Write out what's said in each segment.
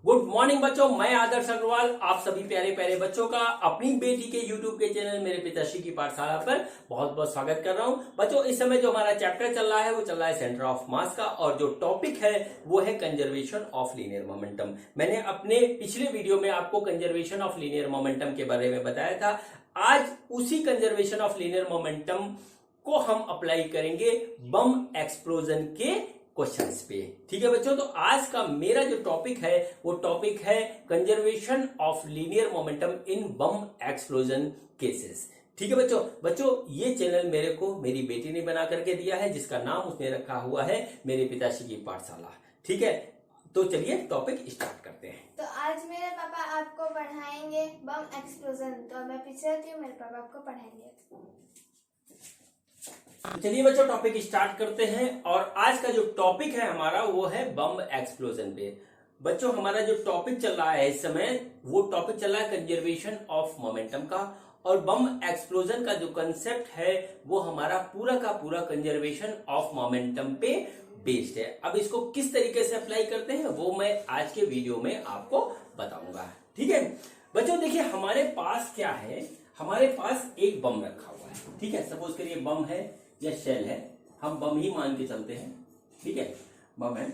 Good morning बच्चों, मैं आदर्श अग्रवाल आप सभी प्यारे प्यारे बच्चों का अपनी बेटी के यूट्यूब के चैनल मेरे पिताश्री की पाठशाला पर बहुत बहुत स्वागत कर रहा हूं। बच्चों, इस समय जो हमारा चैप्टर चल रहा है वो चल रहा है सेंटर ऑफ मास का, और जो टॉपिक है वो है कंजर्वेशन ऑफ लीनियर मोमेंटम। मैंने अपने पिछले वीडियो में आपको कंजर्वेशन ऑफ लीनियर मोमेंटम के बारे में बताया था। आज उसी कंजर्वेशन ऑफ लीनियर मोमेंटम को हम अप्लाई करेंगे बम एक्सप्लोजन के क्वेश्चंस पे। ठीक है बच्चों, तो आज का मेरा जो टॉपिक है वो टॉपिक है conservation of linear momentum in bomb explosion cases. ठीक है बच्चों, ये चैनल मेरे को मेरी बेटी ने बना करके दिया है, जिसका नाम उसने रखा हुआ है मेरे पिताश्री की पाठशाला। ठीक है, तो चलिए टॉपिक स्टार्ट करते हैं। तो आज मेरे पापा आपको पढ़ाएंगे बम एक्सप्लोजन। तो मैं पीछे रहती हूँ, मेरे पापा आपको पढ़ाएंगे। चलिए बच्चों, टॉपिक स्टार्ट करते हैं। और आज का जो टॉपिक है हमारा वो है बम एक्सप्लोजन पे। बच्चों, हमारा जो टॉपिक चल रहा है इस समय वो टॉपिक चल रहा है कंजर्वेशन ऑफ मोमेंटम का, और बम एक्सप्लोजन का जो कंसेप्ट है वो हमारा पूरा का पूरा कंजर्वेशन ऑफ मोमेंटम पे बेस्ड है। अब इसको किस तरीके से अप्लाई करते हैं वो मैं आज के वीडियो में आपको बताऊंगा। ठीक है बच्चों, देखिए हमारे पास क्या है, हमारे पास एक बम रखा हुआ है। ठीक है, सपोज करिए बम है या शेल है, हम बम ही मान के चलते हैं। ठीक है, बम है।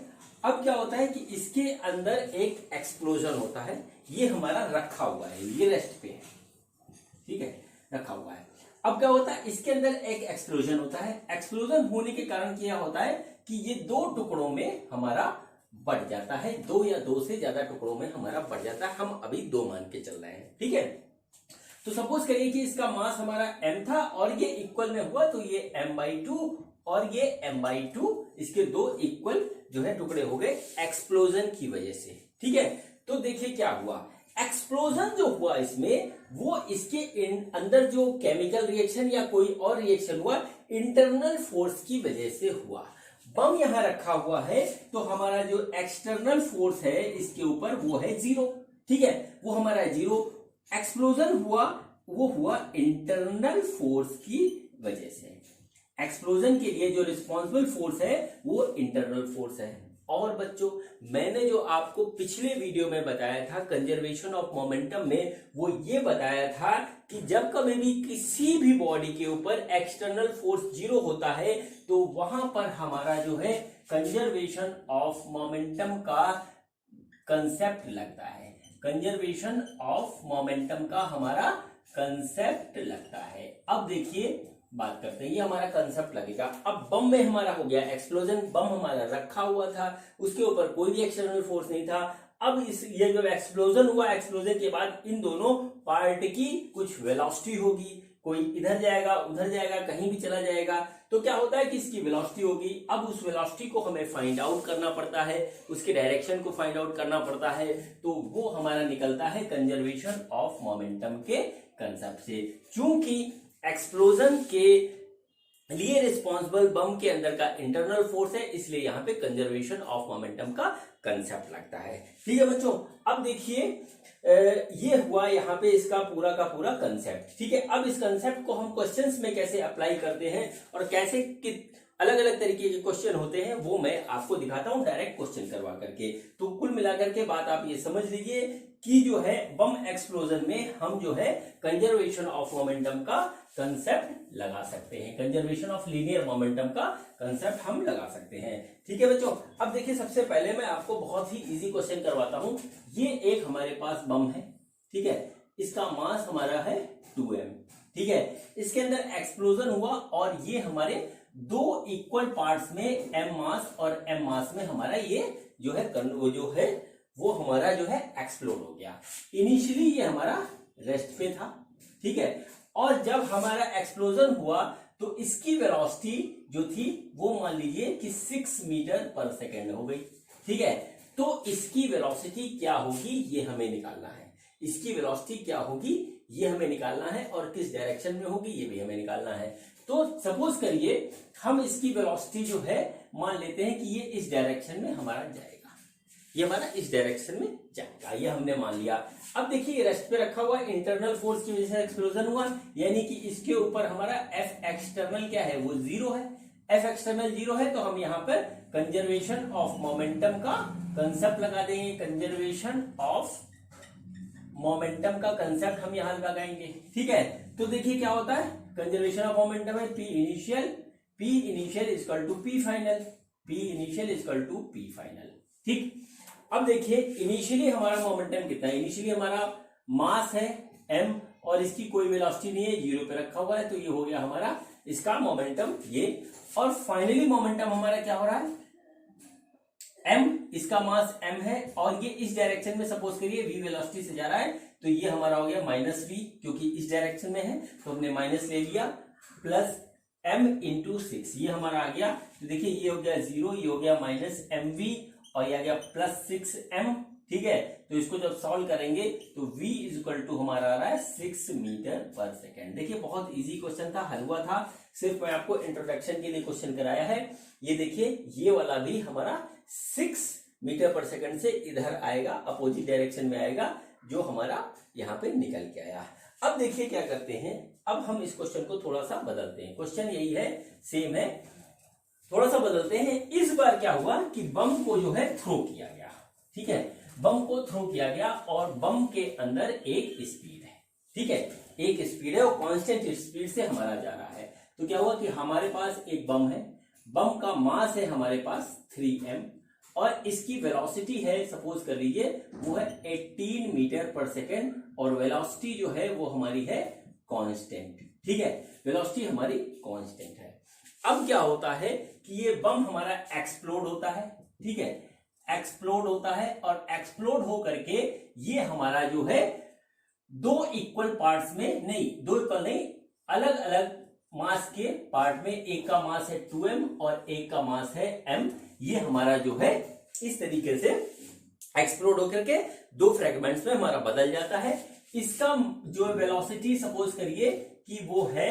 अब क्या होता है कि इसके अंदर एक एक्सप्लोजन होता है, ये हमारा रखा हुआ है, ये रेस्ट पे है। ठीक है, रखा हुआ है। अब क्या होता है, इसके अंदर एक एक्सप्लोजन होता है। एक्सप्लोजन होने के कारण क्या होता है कि ये दो टुकड़ों में हमारा बढ़ जाता है, दो या दो से ज्यादा टुकड़ों में हमारा बढ़ जाता है। हम अभी दो मान के चल रहे हैं। ठीक है, तो सपोज करिए कि इसका मास हमारा m था और ये इक्वल में हुआ, तो ये m/2 और ये m/2, इसके दो इक्वल जो है टुकड़े हो गए एक्सप्लोजन की वजह से। ठीक है, तो देखिए क्या हुआ, एक्सप्लोजन जो हुआ इसमें वो इसके अंदर जो केमिकल रिएक्शन या कोई और रिएक्शन हुआ इंटरनल फोर्स की वजह से हुआ। बम यहां रखा हुआ है तो हमारा जो एक्सटर्नल फोर्स है इसके ऊपर वो है 0। ठीक है, वो हमारा 0। एक्सप्लोजन हुआ वो हुआ इंटरनल फोर्स की वजह से। एक्सप्लोजन के लिए जो रिस्पॉन्सिबल फोर्स है वो इंटरनल फोर्स है। और बच्चों, मैंने जो आपको पिछले वीडियो में बताया था कंजर्वेशन ऑफ मोमेंटम में, वो ये बताया था कि जब कभी भी किसी भी बॉडी के ऊपर एक्सटर्नल फोर्स 0 होता है तो वहां पर हमारा जो है कंजर्वेशन ऑफ मोमेंटम का कंसेप्ट लगता है। कंजर्वेशन ऑफ मोमेंटम का हमारा कंसेप्ट लगता है। अब देखिए बात करते हैं, ये हमारा कंसेप्ट लगेगा। अब बम में हमारा हो गया एक्सप्लोजन, बम हमारा रखा हुआ था, उसके ऊपर कोई भी एक्सटर्नल फोर्स नहीं था। अब ये जो एक्सप्लोजन हुआ, एक्सप्लोजन के बाद इन दोनों पार्ट की कुछ वेलोसिटी होगी, कोई इधर जाएगा उधर जाएगा, कहीं भी चला जाएगा। तो क्या होता है कि इसकी वेलोसिटी होगी। अब उस वेलोसिटी को हमें फाइंड आउट करना पड़ता है, उसके डायरेक्शन को फाइंड आउट करना पड़ता है, तो वो हमारा निकलता है कंजर्वेशन ऑफ मोमेंटम के कंसेप्ट से। क्योंकि एक्सप्लोजन के लिए रिस्पॉन्सिबल बम के अंदर का इंटरनल फोर्स है, इसलिए यहां पे कंजर्वेशन ऑफ मोमेंटम का कंसेप्ट लगता है। ठीक है बच्चों, अब देखिए ये हुआ यहाँ पे इसका पूरा का पूरा कंसेप्ट। ठीक है, अब इस कंसेप्ट को हम क्वेश्चंस में कैसे अप्लाई करते हैं और कैसे अलग अलग तरीके के क्वेश्चन होते हैं वो मैं आपको दिखाता हूं डायरेक्ट क्वेश्चन करवा करके। तो कुल मिलाकर के बात आप ये समझ लीजिए कि जो है बम एक्सप्लोजन में हम जो है कंजर्वेशन ऑफ मोमेंटम का कंसेप्ट लगा सकते हैं, कंजर्वेशन ऑफ लीनियर मोमेंटम का कंसेप्ट हम लगा सकते हैं। ठीक है बच्चों, अब देखिए सबसे पहले मैं आपको बहुत ही इजी क्वेश्चन करवाता हूं। ये एक हमारे पास बम है। ठीक है, इसका मास हमारा है 2m। ठीक है, इसके अंदर एक्सप्लोजन हुआ और ये हमारे दो इक्वल पार्ट्स में m मास और m मास में हमारा ये जो है वो हमारा जो है एक्सप्लोड हो गया। इनिशियली ये हमारा रेस्ट पे था। ठीक है, और जब हमारा एक्सप्लोजन हुआ तो इसकी वेलोसिटी जो थी वो मान लीजिए कि 6 मीटर पर सेकेंड हो गई। ठीक है, तो इसकी वेलोसिटी क्या होगी ये हमें निकालना है। इसकी वेलोसिटी क्या होगी ये हमें निकालना है, और किस डायरेक्शन में होगी ये भी हमें निकालना है। तो सपोज करिए हम इसकी वेलोसिटी जो है मान लेते हैं कि ये इस डायरेक्शन में हमारा जाएगा, ये हमारा इस डायरेक्शन में जाएगा, ये हमने मान लिया। अब देखिए रेस्ट पे रखा हुआ इंटरनल फोर्स की वजह से एक्सप्लोजन हुआ, यानी कि इसके ऊपर हमारा एफ एक्सटर्नल क्या है वो 0 है। एफ एक्सटर्नल 0 है तो हम यहाँ पर कंजर्वेशन ऑफ मोमेंटम का कंसेप्ट लगा देंगे, कंजर्वेशन ऑफ मोमेंटम का कंसेप्ट हम यहां लगाएंगे। ठीक है, तो देखिए क्या होता है, कंजर्वेशन ऑफ मोमेंटम है P initial equal to P final, P initial equal to P final. ठीक, अब देखिए इनिशियली हमारा मोमेंटम कितना है, इनिशियली हमारा मास है m और इसकी कोई वेलोसिटी नहीं है, 0 पे रखा हुआ है, तो ये हो गया हमारा इसका मोमेंटम ये। और फाइनली मोमेंटम हमारा क्या हो रहा है, m, इसका मास m है और ये इस डायरेक्शन में सपोज करिए v वेलोसिटी से जा रहा है, तो ये हमारा हो गया माइनस v, क्योंकि इस डायरेक्शन में है तो हमने माइनस ले लिया, प्लस m इंटू 6, ये हमारा आ गया। तो देखिए ये हो गया 0, ये हो गया माइनस mv और ये आ गया प्लस 6m। ठीक है, तो इसको जब सॉल्व करेंगे तो v इज इक्वल टू हमारा आ रहा है 6 मीटर पर सेकेंड। देखिए बहुत इजी क्वेश्चन था, हल हुआ था, सिर्फ मैं आपको इंट्रोडक्शन के लिए क्वेश्चन कराया है। ये देखिए ये वाला भी हमारा 6 मीटर पर सेकेंड से इधर आएगा, अपोजिट डायरेक्शन में आएगा, जो हमारा यहाँ पे निकल के आया। अब देखिए क्या करते हैं, अब हम इस क्वेश्चन को थोड़ा सा बदलते हैं, क्वेश्चन यही है, सेम है, थोड़ा सा बदलते हैं। इस बार क्या हुआ कि बम को जो है थ्रो किया गया। ठीक है, बम को थ्रो किया गया और बम के अंदर एक स्पीड है। ठीक है, एक स्पीड है और कांस्टेंट स्पीड से हमारा जा रहा है। तो क्या हुआ कि हमारे पास एक बम है, बम का मास है हमारे पास 3m और इसकी वेलोसिटी है, सपोज कर लीजिए वो है 18 मीटर पर सेकेंड और वेलोसिटी जो है वो हमारी है कांस्टेंट। ठीक है, वेलोसिटी हमारी कांस्टेंट है। अब क्या होता है कि ये बम हमारा एक्सप्लोड होता है। ठीक है, एक्सप्लोड होता है और एक्सप्लोड हो करके ये हमारा जो है दो इक्वल पार्ट्स में नहीं, दो इक्वल नहीं, अलग अलग मास के पार्ट में, एक का मास है 2m और एक का मास है m, ये हमारा जो है इस तरीके से एक्सप्लोड होकर के दो फ्रेगमेंट्स में हमारा बदल जाता है। इसका जो वेलोसिटी सपोज करिए कि वो है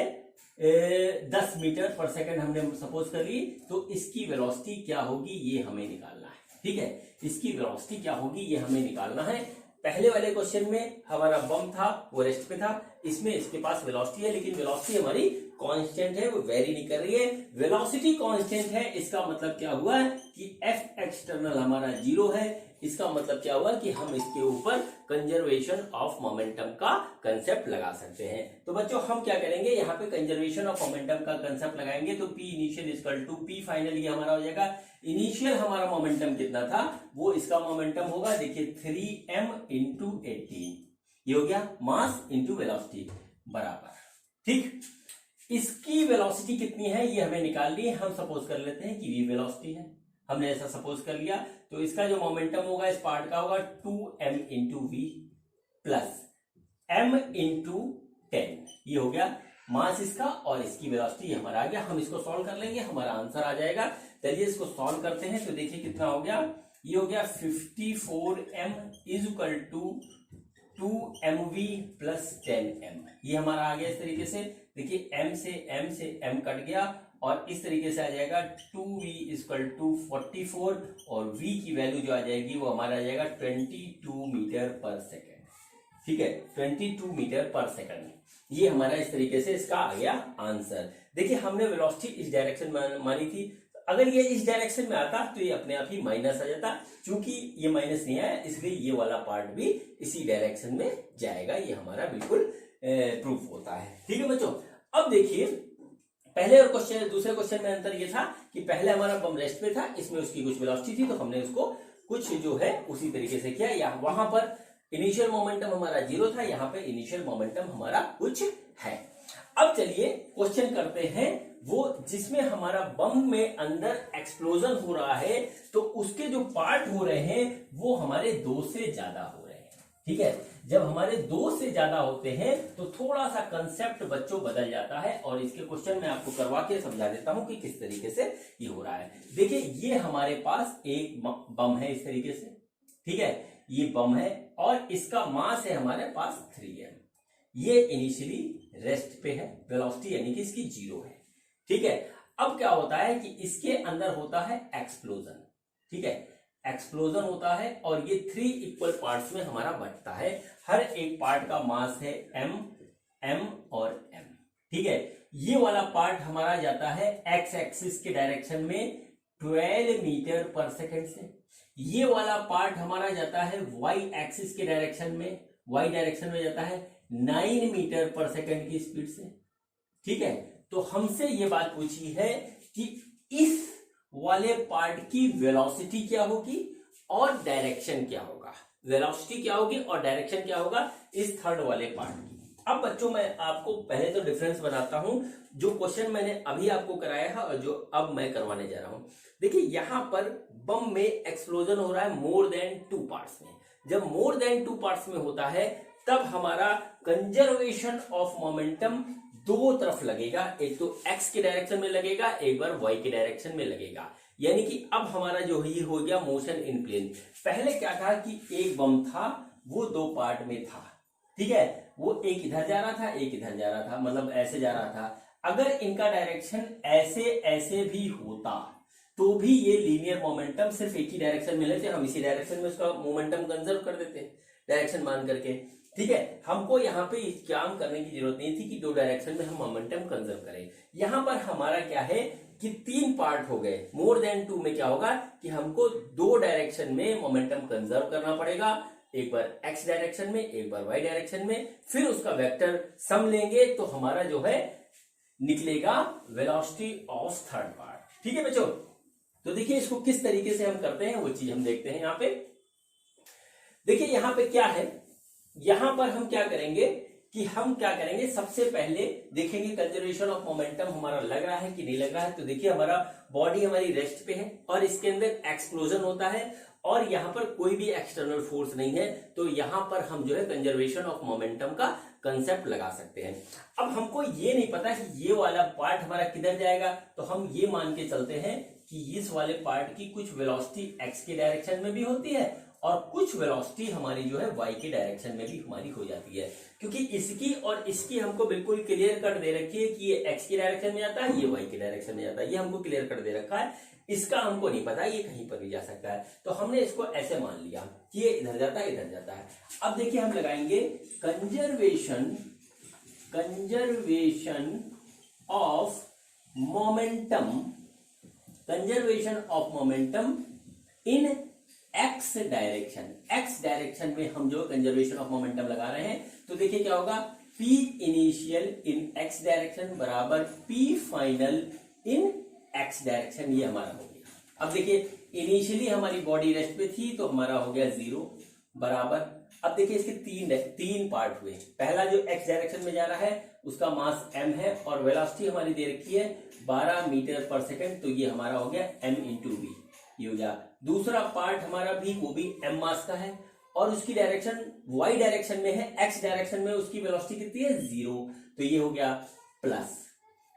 10 मीटर पर सेकंड हमने सपोज कर ली, तो इसकी वेलोसिटी क्या होगी ये हमें निकालना है। ठीक है, इसकी वेलोसिटी क्या होगी ये हमें निकालना है। पहले वाले क्वेश्चन में हमारा बम था वो रेस्ट पे था, इसमें इसके पास वेलोसिटी है लेकिन वेलोसिटी हमारी कांस्टेंट है, वो वेरी नहीं कर रही है। वेलोसिटी कांस्टेंट है, इसका मतलब क्या हुआ कि एफ एक्सटर्नल हमारा 0 है। इसका मतलब क्या हुआ कि हम इसके ऊपर कंजर्वेशन ऑफ मोमेंटम का कंसेप्ट लगा सकते हैं। तो बच्चों हम क्या करेंगे, यहाँ पे कंजर्वेशन ऑफ मोमेंटम का कंसेप्ट लगाएंगे, तो P initial equal to P final, ये हमारा हो जाएगा। इनिशियल हमारा मोमेंटम कितना था, वो इसका मोमेंटम होगा, देखिए 3m इंटू 18, ये हो गया मास इंटू वेलोसिटी बराबर। ठीक, इसकी वेलोसिटी कितनी है ये हमें निकालनी है। हम सपोज कर लेते हैं कि v वेलोसिटी है, हमने ऐसा सपोज कर लिया, तो इसका जो मोमेंटम होगा इस पार्ट का होगा 2m into V plus m into 10, ये हो गया मास इसका और इसकी वेलोसिटी हमारा आ गया। हम इसको सॉल्व कर लेंगे, हमारा आंसर आ जाएगा। चलिए इसको सॉल्व करते हैं, तो देखिए कितना हो गया, ये हो गया 54m is equal to 2mv plus 10m, ये हमारा आ गया इस तरीके से। देखिए m से m कट गया और इस तरीके से आ जाएगा 2v इक्वल टू 44 और v की वैल्यू जो आ जाएगी वो हमारा आ जाएगा 22 मीटर पर सेकेंड। ठीक है, 22 मीटर पर सेकेंड, ये हमारा इस तरीके से इसका आ गया आंसर। देखिए हमने वेलोसिटी इस डायरेक्शन में मानी थी, अगर ये इस डायरेक्शन में आता तो ये अपने आप ही माइनस आ जाता, चूंकि ये माइनस नहीं आया इसलिए ये वाला पार्ट भी इसी डायरेक्शन में जाएगा, ये हमारा बिल्कुल प्रूफ होता है। ठीक है बच्चों, अब देखिए पहले और क्वेश्चन दूसरे क्वेश्चन में अंतर ये था कि पहले हमारा बम रेस्ट पे था, इसमें उसकी कुछ वेलोसिटी थी, तो हमने उसको कुछ जो है उसी तरीके से किया। या वहां पर इनिशियल मोमेंटम हमारा 0 था, यहाँ पे इनिशियल मोमेंटम हमारा कुछ है। अब चलिए क्वेश्चन करते हैं वो जिसमें हमारा बम में अंदर एक्सप्लोजन हो रहा है, तो उसके जो पार्ट हो रहे हैं वो हमारे 2 से ज्यादा हो रहे हैं। ठीक है, जब हमारे 2 से ज्यादा होते हैं तो थोड़ा सा कंसेप्ट बच्चों बदल जाता है, और इसके क्वेश्चन मैं आपको करवा के समझा देता हूं कि किस तरीके से ये हो रहा है। देखिए ये हमारे पास एक बम है इस तरीके से, ठीक है, ये बम है और इसका मास है हमारे पास 3m, ये इनिशियली रेस्ट पे है, वेलोसिटी यानी कि इसकी 0 है। ठीक है, अब क्या होता है कि इसके अंदर होता है एक्सप्लोजन। ठीक है, एक्सप्लोजन होता है और ये 3 इक्वल पार्ट्स में हमारा बंटता है, हर एक पार्ट का मास है m और m। ठीक है, ये वाला पार्ट हमारा जाता है x एक्सिस के डायरेक्शन में 12 मीटर पर सेकेंड से, ये वाला पार्ट हमारा जाता है y एक्सिस के डायरेक्शन में, y डायरेक्शन में जाता है 9 मीटर पर सेकंड की स्पीड से। ठीक है, तो हमसे ये बात पूछी है कि इस वाले पार्ट की वेलोसिटी क्या होगी और डायरेक्शन क्या होगा। वेलोसिटी क्या होगी और डायरेक्शन क्या होगा इस थर्ड वाले पार्ट की। अब बच्चों मैं आपको पहले तो डिफरेंस बनाता हूं, जो क्वेश्चन मैंने अभी आपको कराया है और जो अब मैं करवाने जा रहा हूं। देखिए यहां पर बम में एक्सप्लोजन हो रहा है मोर देन 2 पार्ट्स में। जब मोर देन 2 पार्ट्स में होता है तब हमारा कंजर्वेशन ऑफ मोमेंटम दो तरफ लगेगा, एक तो एक्स के डायरेक्शन में लगेगा, एक बार वाई के डायरेक्शन में लगेगा। यानी कि अब हमारा जो ये हो गया मोशन इन प्लेन। पहले क्या था कि एक बम था वो 2 पार्ट में था, ठीक है, वो एक इधर जा रहा था एक इधर जा रहा था, मतलब ऐसे जा रहा था। अगर इनका डायरेक्शन ऐसे ऐसे भी होता तो भी ये लीनियर मोमेंटम सिर्फ एक ही डायरेक्शन में लेते, हम इसी डायरेक्शन में उसका मोमेंटम कंजर्व कर देते डायरेक्शन मान करके। ठीक है, हमको यहाँ पे काम करने की जरूरत नहीं थी कि 2 डायरेक्शन में हम मोमेंटम कंजर्व करें। यहां पर हमारा क्या है कि 3 पार्ट हो गए, मोर देन 2 में क्या होगा कि हमको 2 डायरेक्शन में मोमेंटम कंजर्व करना पड़ेगा, एक बार एक्स डायरेक्शन में एक बार वाई डायरेक्शन में, फिर उसका वेक्टर सम लेंगे तो हमारा जो है निकलेगा वेलोसिटी ऑफ थर्ड पार्ट। ठीक है बच्चों, तो देखिए इसको किस तरीके से हम करते हैं वो चीज हम देखते हैं। यहां पे देखिए यहां पे क्या है, यहां पर हम क्या करेंगे कि हम क्या करेंगे, सबसे पहले देखेंगे कंजर्वेशन ऑफ मोमेंटम हमारा लग रहा है कि नहीं लग रहा है। तो देखिए हमारा बॉडी हमारी रेस्ट पे है और इसके अंदर एक्सप्लोजन होता है और यहां पर कोई भी एक्सटर्नल फोर्स नहीं है, तो यहां पर हम जो है कंजर्वेशन ऑफ मोमेंटम का कंसेप्ट लगा सकते हैं। अब हमको ये नहीं पता कि ये वाला पार्ट हमारा किधर जाएगा, तो हम ये मान के चलते हैं कि इस वाले पार्ट की कुछ वेलोसिटी एक्स के डायरेक्शन में भी होती है और कुछ वेलोसिटी हमारी जो है वाई के डायरेक्शन में भी हमारी हो जाती है, क्योंकि इसकी और इसकी हमको बिल्कुल क्लियर कट दे रखी है कि ये एक्स की डायरेक्शन में जाता है, ये वाई के डायरेक्शन में जाता है, ये हमको क्लियर कट दे रखा है। इसका हमको नहीं पता ये कहीं पर भी जा सकता है, तो हमने इसको ऐसे मान लिया कि ये इधर जाता है इधर जाता है। अब देखिए हम लगाएंगे conservation of momentum, conservation of momentum in x direction. X direction में हम जो कंजर्वेशन ऑफ मोमेंटम लगा रहे हैं, तो देखिए क्या होगा, P इनिशियल इन एक्स डायरेक्शन बराबर P फाइनल इन एक्स डायरेक्शन, ये हमारा हो गया। अब देखिए इनिशियली हमारी बॉडी रेस्ट पे थी तो हमारा हो गया 0 बराबर। अब देखिए इसके 3 पार्ट हुए। पहला जो एक्स डायरेक्शन में जा रहा है उसका मास m है और वेलोसिटी हमारी दे रखी है 12 मीटर पर सेकंड, तो ये हमारा हो गया m इंटू वी, ये हो गया। दूसरा पार्ट हमारा भी वो भी m मास का है और उसकी डायरेक्शन y डायरेक्शन में है, x डायरेक्शन में उसकी वेलोसिटी कितनी है 0, तो ये हो गया प्लस।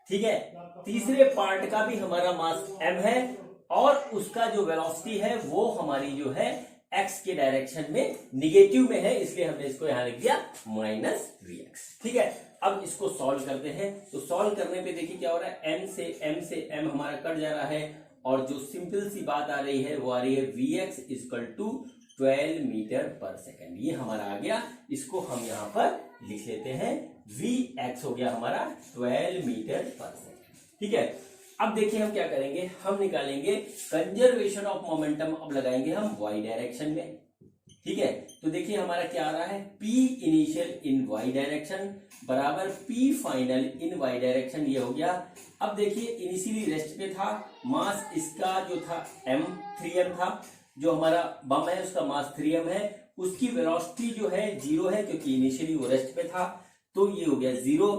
ठीक है, तीसरे पार्ट का भी हमारा मास m है और उसका जो वेलोसिटी है वो हमारी जो है x के डायरेक्शन में निगेटिव में है, इसलिए हमने इसको यहां लिख दिया -vx। ठीक है, अब इसको सॉल्व करते हैं। तो सॉल्व करने पे देखिए क्या हो रहा है, m से m हमारा कट जा रहा है और जो सिंपल सी बात आ रही है वो आ रही है vx इक्वल टू 12 मीटर पर सेकंड, ये हमारा आ गया। इसको हम यहाँ पर लिख लेते हैं, vx हो गया हमारा 12 मीटर पर सेकंड। ठीक है, अब देखिए हम क्या करेंगे, हम निकालेंगे कंजर्वेशन ऑफ मोमेंटम, अब लगाएंगे हम y डायरेक्शन में। ठीक है, तो देखिए हमारा क्या आ रहा है, P इनिशियल इन y डायरेक्शन बराबर P फाइनल इन y डायरेक्शन, ये हो गया। अब देखिए इनिशियली रेस्ट पे था, मास इसका जो था m 3m था, जो हमारा बम है उसका मास 3m है, उसकी वेलोसिटी जो है 0 है क्योंकि इनिशियली वो रेस्ट पे था, तो ये हो गया 0।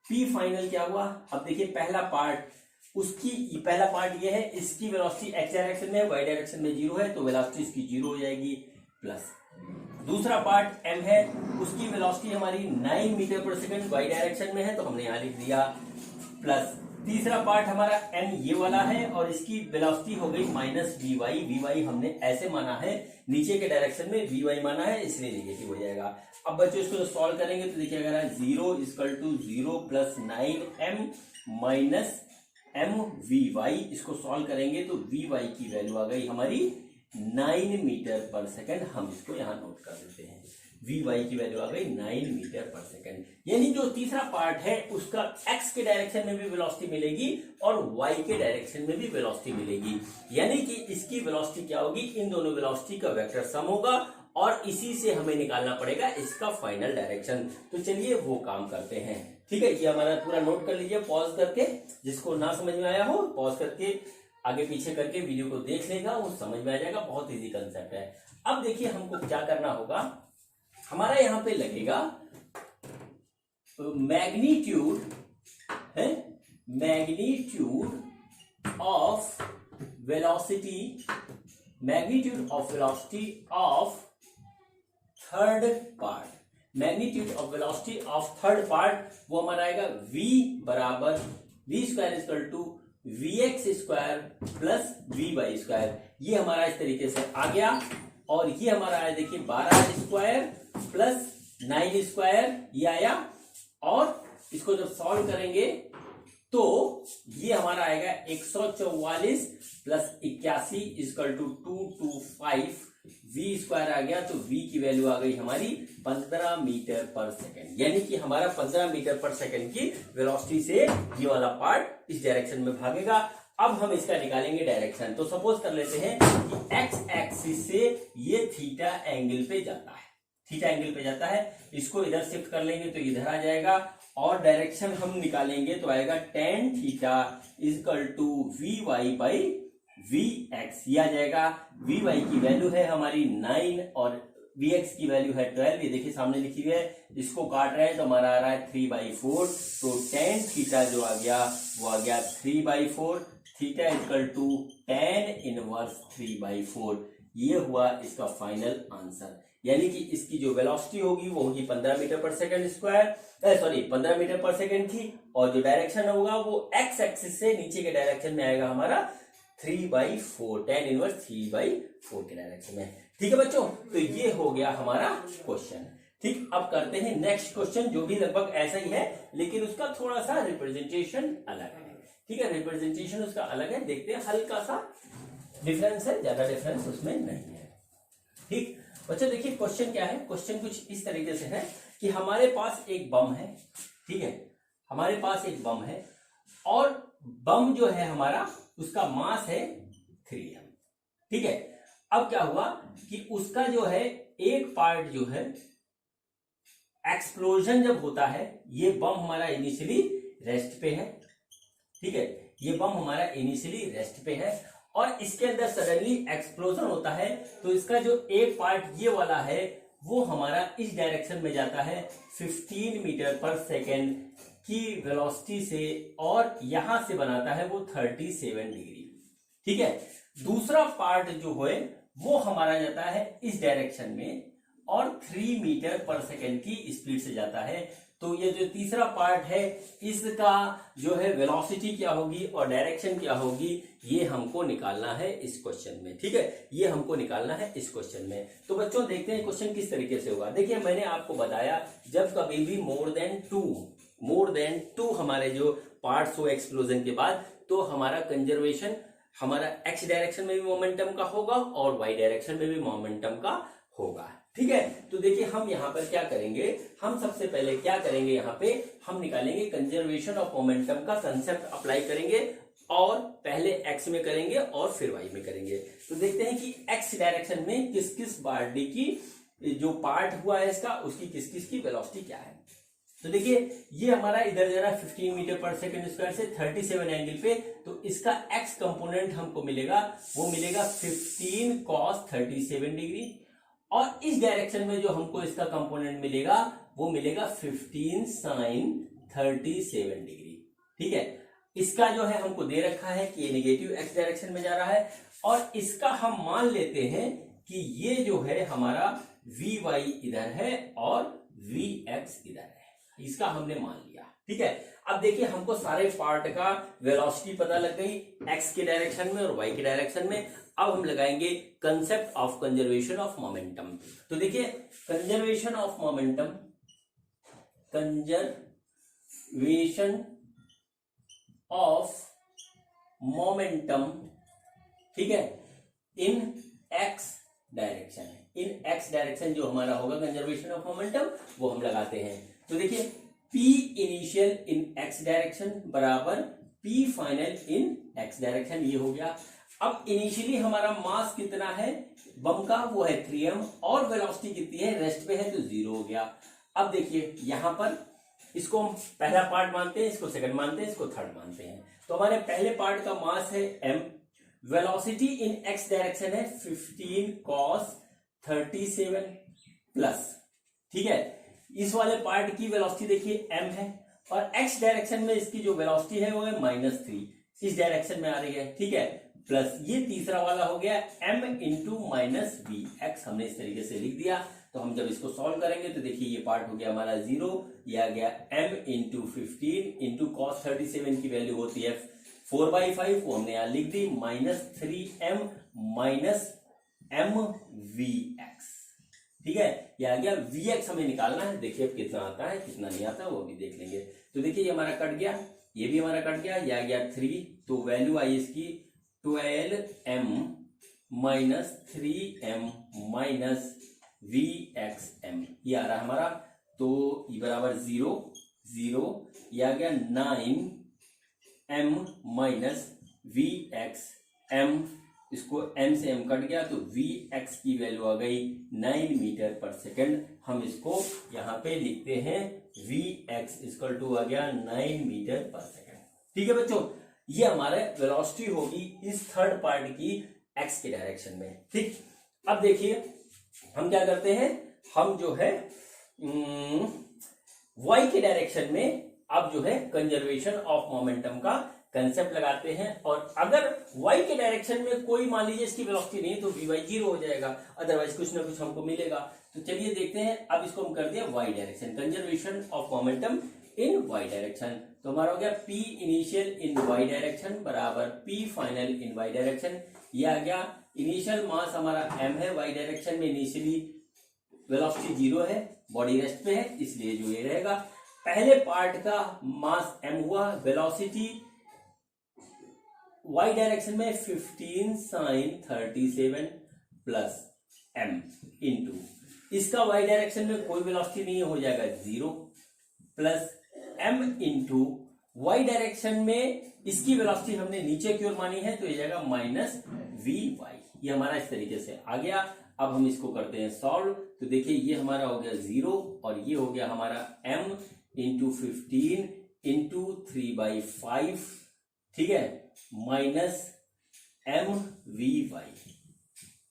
P फाइनल क्या हुआ, अब देखिए पहला पार्ट पहला पार्ट ये है, इसकी वेलोसिटी x डायरेक्शन में है, y डायरेक्शन में 0 है, तो वेलोसिटी इसकी 0 हो जाएगी प्लस। दूसरा पार्ट m है, उसकी वेलोसिटी हमारी 9 मीटर पर सेकंड y डायरेक्शन में है, तो हमने यहां लिख दिया प्लस। तीसरा पार्ट हमारा m ये वाला है और इसकी वेलोसिटी हो गई -vy हमने ऐसे माना है, नीचे के डायरेक्शन में vy माना है, इसलिए नेगेटिव हो जाएगा। अब बच्चों इसको सॉल्व करेंगे तो देखिए अगर 0 equal to 0 plus 9m minus mvy, इसको सॉल्व करेंगे तो vy की वैल्यू आ गई हमारी 9 मीटर पर सेकंड। हम इसको यहां नोट कर देते हैं, वी वाई की वैल्यू आ गई 9 मीटर पर सेकेंड। यानी जो तीसरा पार्ट है उसका एक्स के डायरेक्शन में भी वेलोसिटी मिलेगी और वाई के डायरेक्शन में भी वेलोसिटी मिलेगी। यानी कि इसकी वेलोसिटी क्या होगी, इन दोनों वेलोसिटी का वेक्टर सम होगा और इसी से हमें निकालना पड़ेगा इसका फाइनल डायरेक्शन। तो चलिए वो काम करते हैं। ठीक है, ये हमारा पूरा नोट कर लीजिए पॉज करके, जिसको ना समझ में आया हो पॉज करके आगे पीछे करके वीडियो को देख लेगा, वो समझ में आ जाएगा। बहुत इजी कंसेप्ट है। अब देखिए हमको क्या करना होगा, हमारा यहां पे लगेगा मैग्नीट्यूड है, magnitude of velocity, magnitude of velocity of third part, magnitude of velocity of third part वो हमारा आएगा v बराबर V square equal to V X square plus V Y square. ये हमारा इस तरीके से आ गया और ये हमारा आया देखिए 12 स्क्वायर प्लस 9 स्क्वायर ये आया, और इसको जब सॉल्व करेंगे तो ये हमारा आएगा 144 plus 81 equal to 225 V square आ गया। तो v की वैल्यू आ गई हमारी 15 मीटर पर सेकेंड। यानी कि हमारा 15 मीटर पर सेकेंड की वेलोसिटी से ये वाला पार्ट इस डायरेक्शन में भागेगा। अब हम इसका निकालेंगे डायरेक्शन। तो सपोज कर लेते हैं कि x एक्सिस से ये थीटा एंगल पे जाता है, थीटा एंगल पे जाता है, इसको इधर शिफ्ट कर लेंगे तो इधर आ जाएगा और डायरेक्शन हम निकालेंगे तो आएगा tan theta equal to V Y by V X. ये आ जाएगा वी वाई की वैल्यू है हमारी 9 और वी एक्स की वैल्यू है 12। ये देखिए सामने लिखी हुई है, इसको काट रहे हैं तो हमारा आ रहा है 3/4। तो tan थीटा जो आ गया वो आ गया 3/4, theta equal to tan inverse 3/4। ये हुआ इसका फाइनल आंसर। यानी कि इसकी जो वेलोसिटी होगी वो होगी 15 मीटर पर सेकंड स्क्वायर, सॉरी 15 मीटर पर सेकंड की, और जो डायरेक्शन होगा वो एक्स एक्सिस से नीचे के डायरेक्शन में आएगा हमारा 3/4, tan इनवर्स 3/4 के डायरेक्शन में। ठीक है बच्चों, तो ये हो गया हमारा क्वेश्चन। ठीक, अब करते हैं नेक्स्ट क्वेश्चन, जो भी लगभग ऐसा ही है लेकिन उसका थोड़ा सा रिप्रेजेंटेशन अलग है। ठीक है, रिप्रेजेंटेशन उसका अलग है, देखते हैं, हल्का सा डिफरेंस है, ज्यादा डिफरेंस उसमें नहीं है। ठीक बच्चों, देखिए क्वेश्चन क्या है। क्वेश्चन कुछ इस तरीके से है कि हमारे पास एक बम है, ठीक है, हमारे पास एक बम है और बम जो है हमारा उसका मास है 3m। ठीक है, अब क्या हुआ कि उसका जो है एक पार्ट जो है एक्सप्लोजन जब होता है, ये बम हमारा इनिशियली रेस्ट पे है, ठीक है, ये बम हमारा इनिशियली रेस्ट पे है और इसके अंदर सडनली एक्सप्लोजन होता है। तो इसका जो एक पार्ट ये वाला है वो हमारा इस डायरेक्शन में जाता है 15 मीटर पर सेकेंड की वेलोसिटी से और यहां से बनाता है वो 37 डिग्री। ठीक है, दूसरा पार्ट जो है वो हमारा जाता है इस डायरेक्शन में और 3 मीटर पर सेकेंड की स्पीड से जाता है। तो ये जो तीसरा पार्ट है इसका जो है वेलोसिटी क्या होगी और डायरेक्शन क्या होगी, ये हमको निकालना है इस क्वेश्चन में। ठीक है, ये हमको निकालना है इस क्वेश्चन में। तो बच्चों देखते हैं क्वेश्चन किस तरीके से होगा। देखिए मैंने आपको बताया जब कभी भी मोर देन टू हमारे जो पार्ट्स हो एक्सप्लोजन के बाद, तो हमारा कंजर्वेशन हमारा एक्स डायरेक्शन में भी मोमेंटम का होगा और वाई डायरेक्शन में भी मोमेंटम का होगा। ठीक है, तो देखिए हम यहाँ पर क्या करेंगे, हम सबसे पहले क्या करेंगे, यहाँ पे हम निकालेंगे कंजर्वेशन ऑफ मोमेंटम का कंसेप्ट अप्लाई करेंगे और पहले एक्स में करेंगे और फिर वाई में करेंगे। तो देखते हैं कि एक्स डायरेक्शन में किस किस बॉडी की जो पार्ट हुआ है इसका, उसकी किस किस की वेलोसिटी क्या है। तो देखिए ये हमारा इधर जा रहा है 15 मीटर पर सेकंड स्क्वायर से 37 एंगल पे, तो इसका एक्स कंपोनेंट हमको मिलेगा, वो मिलेगा 15 cos 37 डिग्री, और इस डायरेक्शन में जो हमको इसका कंपोनेंट मिलेगा वो मिलेगा 15 sin 37 डिग्री। ठीक है, इसका जो है हमको दे रखा है कि ये नेगेटिव एक्स डायरेक्शन में जा रहा है और इसका हम मान लेते हैं कि ये जो है हमारा वी वाई इधर है और वी एक्स इधर है, इसका हमने मान लिया। ठीक है, अब देखिए हमको सारे पार्ट का वेलोसिटी पता लग गई एक्स के डायरेक्शन में और वाई के डायरेक्शन में। अब हम लगाएंगे concept of conservation of momentum. तो देखिए conservation of momentum, conservation of momentum, ठीक है, इन एक्स डायरेक्शन है, इन एक्स डायरेक्शन जो हमारा होगा कंजर्वेशन ऑफ मोमेंटम वो हम लगाते हैं। तो देखिए P इनिशियल इन एक्स डायरेक्शन बराबर P फाइनल इन एक्स डायरेक्शन, ये हो गया। अब इनिशियली हमारा मास कितना है बम का, वो है 3m, और वेलोसिटी कितनी है, रेस्ट पे है तो 0 हो गया। अब देखिए यहां पर इसको हम पहला पार्ट मानते हैं, इसको सेकंड मानते हैं, इसको थर्ड मानते हैं। तो हमारे पहले पार्ट का मास है m, वेलोसिटी इन एक्स डायरेक्शन है 15 cos 37 प्लस, ठीक है। इस वाले पार्ट की वेलोसिटी देखिए m है, और x डायरेक्शन में इसकी जो वेलोसिटी है वो है -3, इस डायरेक्शन में आ रही है, ठीक है। प्लस ये तीसरा वाला हो गया m into minus V X, हमने इस तरीके से लिख दिया। तो हम जब इसको सॉल्व करेंगे तो देखिए ये पार्ट हो गया हमारा 0, यह आ गया m इंटू 15 इंटू कॉस 37 की वैल्यू होती है 4/5, वो हमने यहां लिख दी, -3m minus M V X, ठीक है। यह आ गया वी एक्स हमें निकालना है, देखिए अब कितना आता है कितना नहीं आता वो भी देख लेंगे। तो देखिए ये हमारा कट गया, ये भी हमारा कट गया, यह आ गया 3, तो वैल्यू आई इसकी 12m minus 3m minus V X M, ये आ रहा है हमारा। तो ये बराबर 0 0, ये आ गया 9m minus V X M, इसको m से m कट गया तो वी एक्स की वैल्यू आ गई 9 मीटर पर सेकंड। हम इसको यहाँ पे लिखते हैं वी एक्स इक्वल टू आ गया 9 मीटर पर सेकंड, ठीक है बच्चों। ये हमारे वेलोसिटी होगी इस थर्ड पार्ट की एक्स के डायरेक्शन में, ठीक। अब देखिए हम क्या करते हैं, हम जो है वाई के डायरेक्शन में अब जो है कंजर्वेशन ऑफ मोमेंटम का कंसेप्ट लगाते हैं। और अगर y के डायरेक्शन में कोई मान लीजिए इसकी वेलोसिटी नहीं तो vy 0 हो जाएगा, अदरवाइज कुछ ना कुछ हमको मिलेगा। तो चलिए देखते हैं, अब इसको हम कर दिया y direction, conservation of momentum in y direction. तो हमारा हो गया p इनिशियल इन y डायरेक्शन बराबर p फाइनल इन y डायरेक्शन। ये आ गया इनिशियल मास हमारा m है, y डायरेक्शन में इनिशियली वेलोसिटी 0 है, बॉडी रेस्ट पे है, इसलिए जो ये रहेगा। पहले पार्ट का मास m हुआ, वेलोसिटी y डायरेक्शन में 15 sin 37 प्लस m इंटू इसका y डायरेक्शन में कोई वेलोसिटी नहीं हो जाएगा 0 plus m into y direction में इसकी वेलोसिटी हमने नीचे की ओर मानी है तो ये जाएगा माइनस वी वाई। ये हमारा इस तरीके से आ गया। अब हम इसको करते हैं सॉल्व, तो देखिए ये हमारा हो गया 0 और ये हो गया हमारा m इंटू 15 इंटू 3/5, ठीक है, माइनस एम वी वाई,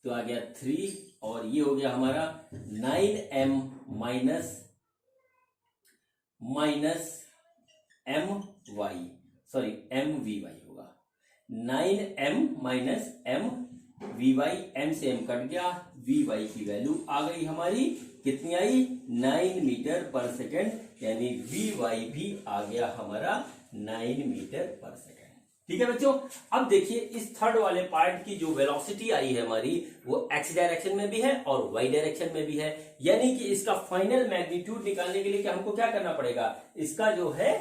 तो आ गया 3 और ये हो गया हमारा 9m minus M Y, sorry M V Y होगा 9m minus M V Y, M से एम कट गया, वी वाई की वैल्यू आ गई हमारी कितनी आई 9 मीटर पर सेकेंड, यानी वी वाई भी आ गया हमारा 9 मीटर पर सेकेंड, ठीक है बच्चों। अब देखिए इस थर्ड वाले पार्ट की जो वेलोसिटी आई है हमारी वो एक्स डायरेक्शन में भी है और वाई डायरेक्शन में भी है, यानी कि इसका फाइनल मैग्नीट्यूड निकालने के लिए क्या हमको क्या करना पड़ेगा, इसका जो है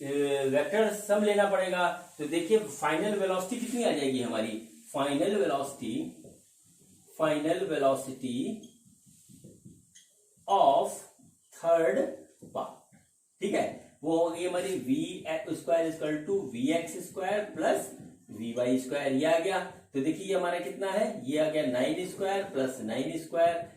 वेक्टर सम लेना पड़ेगा। तो देखिए फाइनल वेलोसिटी कितनी आ जाएगी हमारी, final velocity of third part, ठीक है, वो होगी हमारी V square equal to V X square plus V Y square, ये आ गया। तो देखिए ये हमारा कितना है, ये आ गया 9 स्क्वायर प्लस 9 स्क्वायर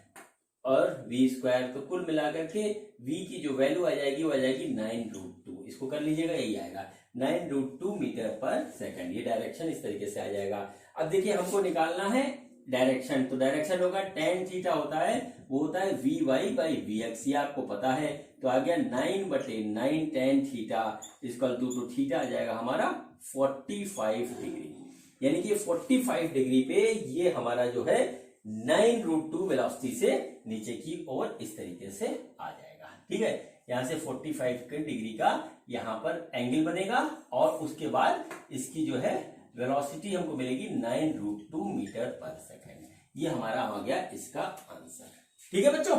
और वी स्क्वायर, तो कुल मिलाकर के वी की जो वैल्यू आ जाएगी वो आ जाएगी 9√2, इसको कर लीजिएगा, यही आएगा 9√2 मीटर पर सेकंड। ये डायरेक्शन इस तरीके से आ जाएगा। अब देखिए हमको निकालना है डायरेक्शन, तो डायरेक्शन होगा tan थीटा होता है, वो होता है V Y by V X, ये आपको पता है। तो आ गया 9/9 tan theta equal to theta आ जाएगा हमारा 45 डिग्री, यानी कि 45 डिग्री पे ये हमारा जो है 9√2 वेलोसिटी से नीचे की ओर इस तरीके से आ जाएगा, ठीक है। यहां से 45 डिग्री का यहां पर एंगल बनेगा और उसके बाद इसकी जो है वेलोसिटी हमको मिलेगी 9√2 मीटर पर सेकेंड। ये हमारा आ गया इसका आंसर, ठीक है बच्चों।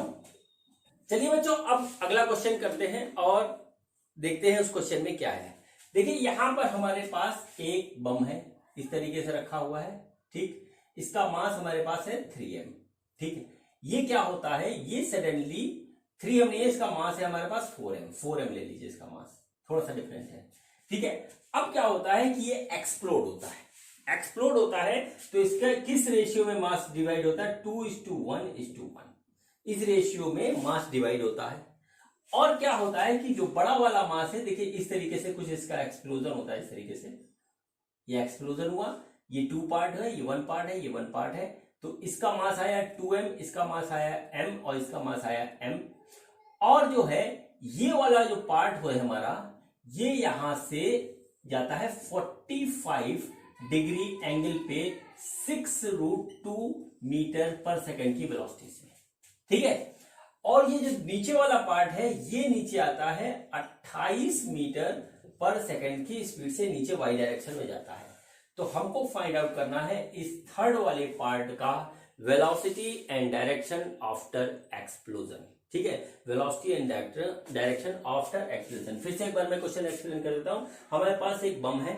चलिए बच्चों अब अगला क्वेश्चन करते हैं और देखते हैं उस क्वेश्चन में क्या है। देखिए यहां पर हमारे पास एक बम है, इस तरीके से रखा हुआ है, ठीक। इसका मास हमारे पास है 3m, ठीक है, ये क्या होता है, ये सडनली 3m नहीं है, इसका मास है हमारे पास 4m ले लीजिए, इसका मास थोड़ा सा डिफरेंट है। ठीक है, अब क्या होता है कि ये एक्सप्लोड होता है, एक्सप्लोड होता है तो इसका किस रेशियो में मास डिवाइड होता है, 2:1:1, इस रेशियो में मास डिवाइड होता है। और क्या होता है कि जो बड़ा वाला मास है, देखिए इस तरीके से कुछ इसका एक्सप्लोजन होता है, इस तरीके से ये एक्सप्लोजन हुआ, ये 2 पार्ट है, ये 1 पार्ट है, ये 1 पार्ट है, तो इसका मास आया 2m, इसका मास आया m और इसका मास आया m। और जो है ये वाला जो पार्ट है हमारा, ये यहां से जाता है 45 डिग्री एंगल पे 6√2 मीटर पर सेकंड की वेलोसिटी से। ठीक है, और ये जो नीचे वाला पार्ट है, ये नीचे आता है 28 मीटर पर सेकंड की स्पीड से नीचे वाई डायरेक्शन में जाता है। तो हमको फाइंड आउट करना है इस थर्ड वाले पार्ट का velocity and direction after explosion. ठीक है, velocity and direction after explosion. फिर से एक बार मैं क्वेश्चन एक्सप्लेन कर देता हूं। हमारे पास एक बम है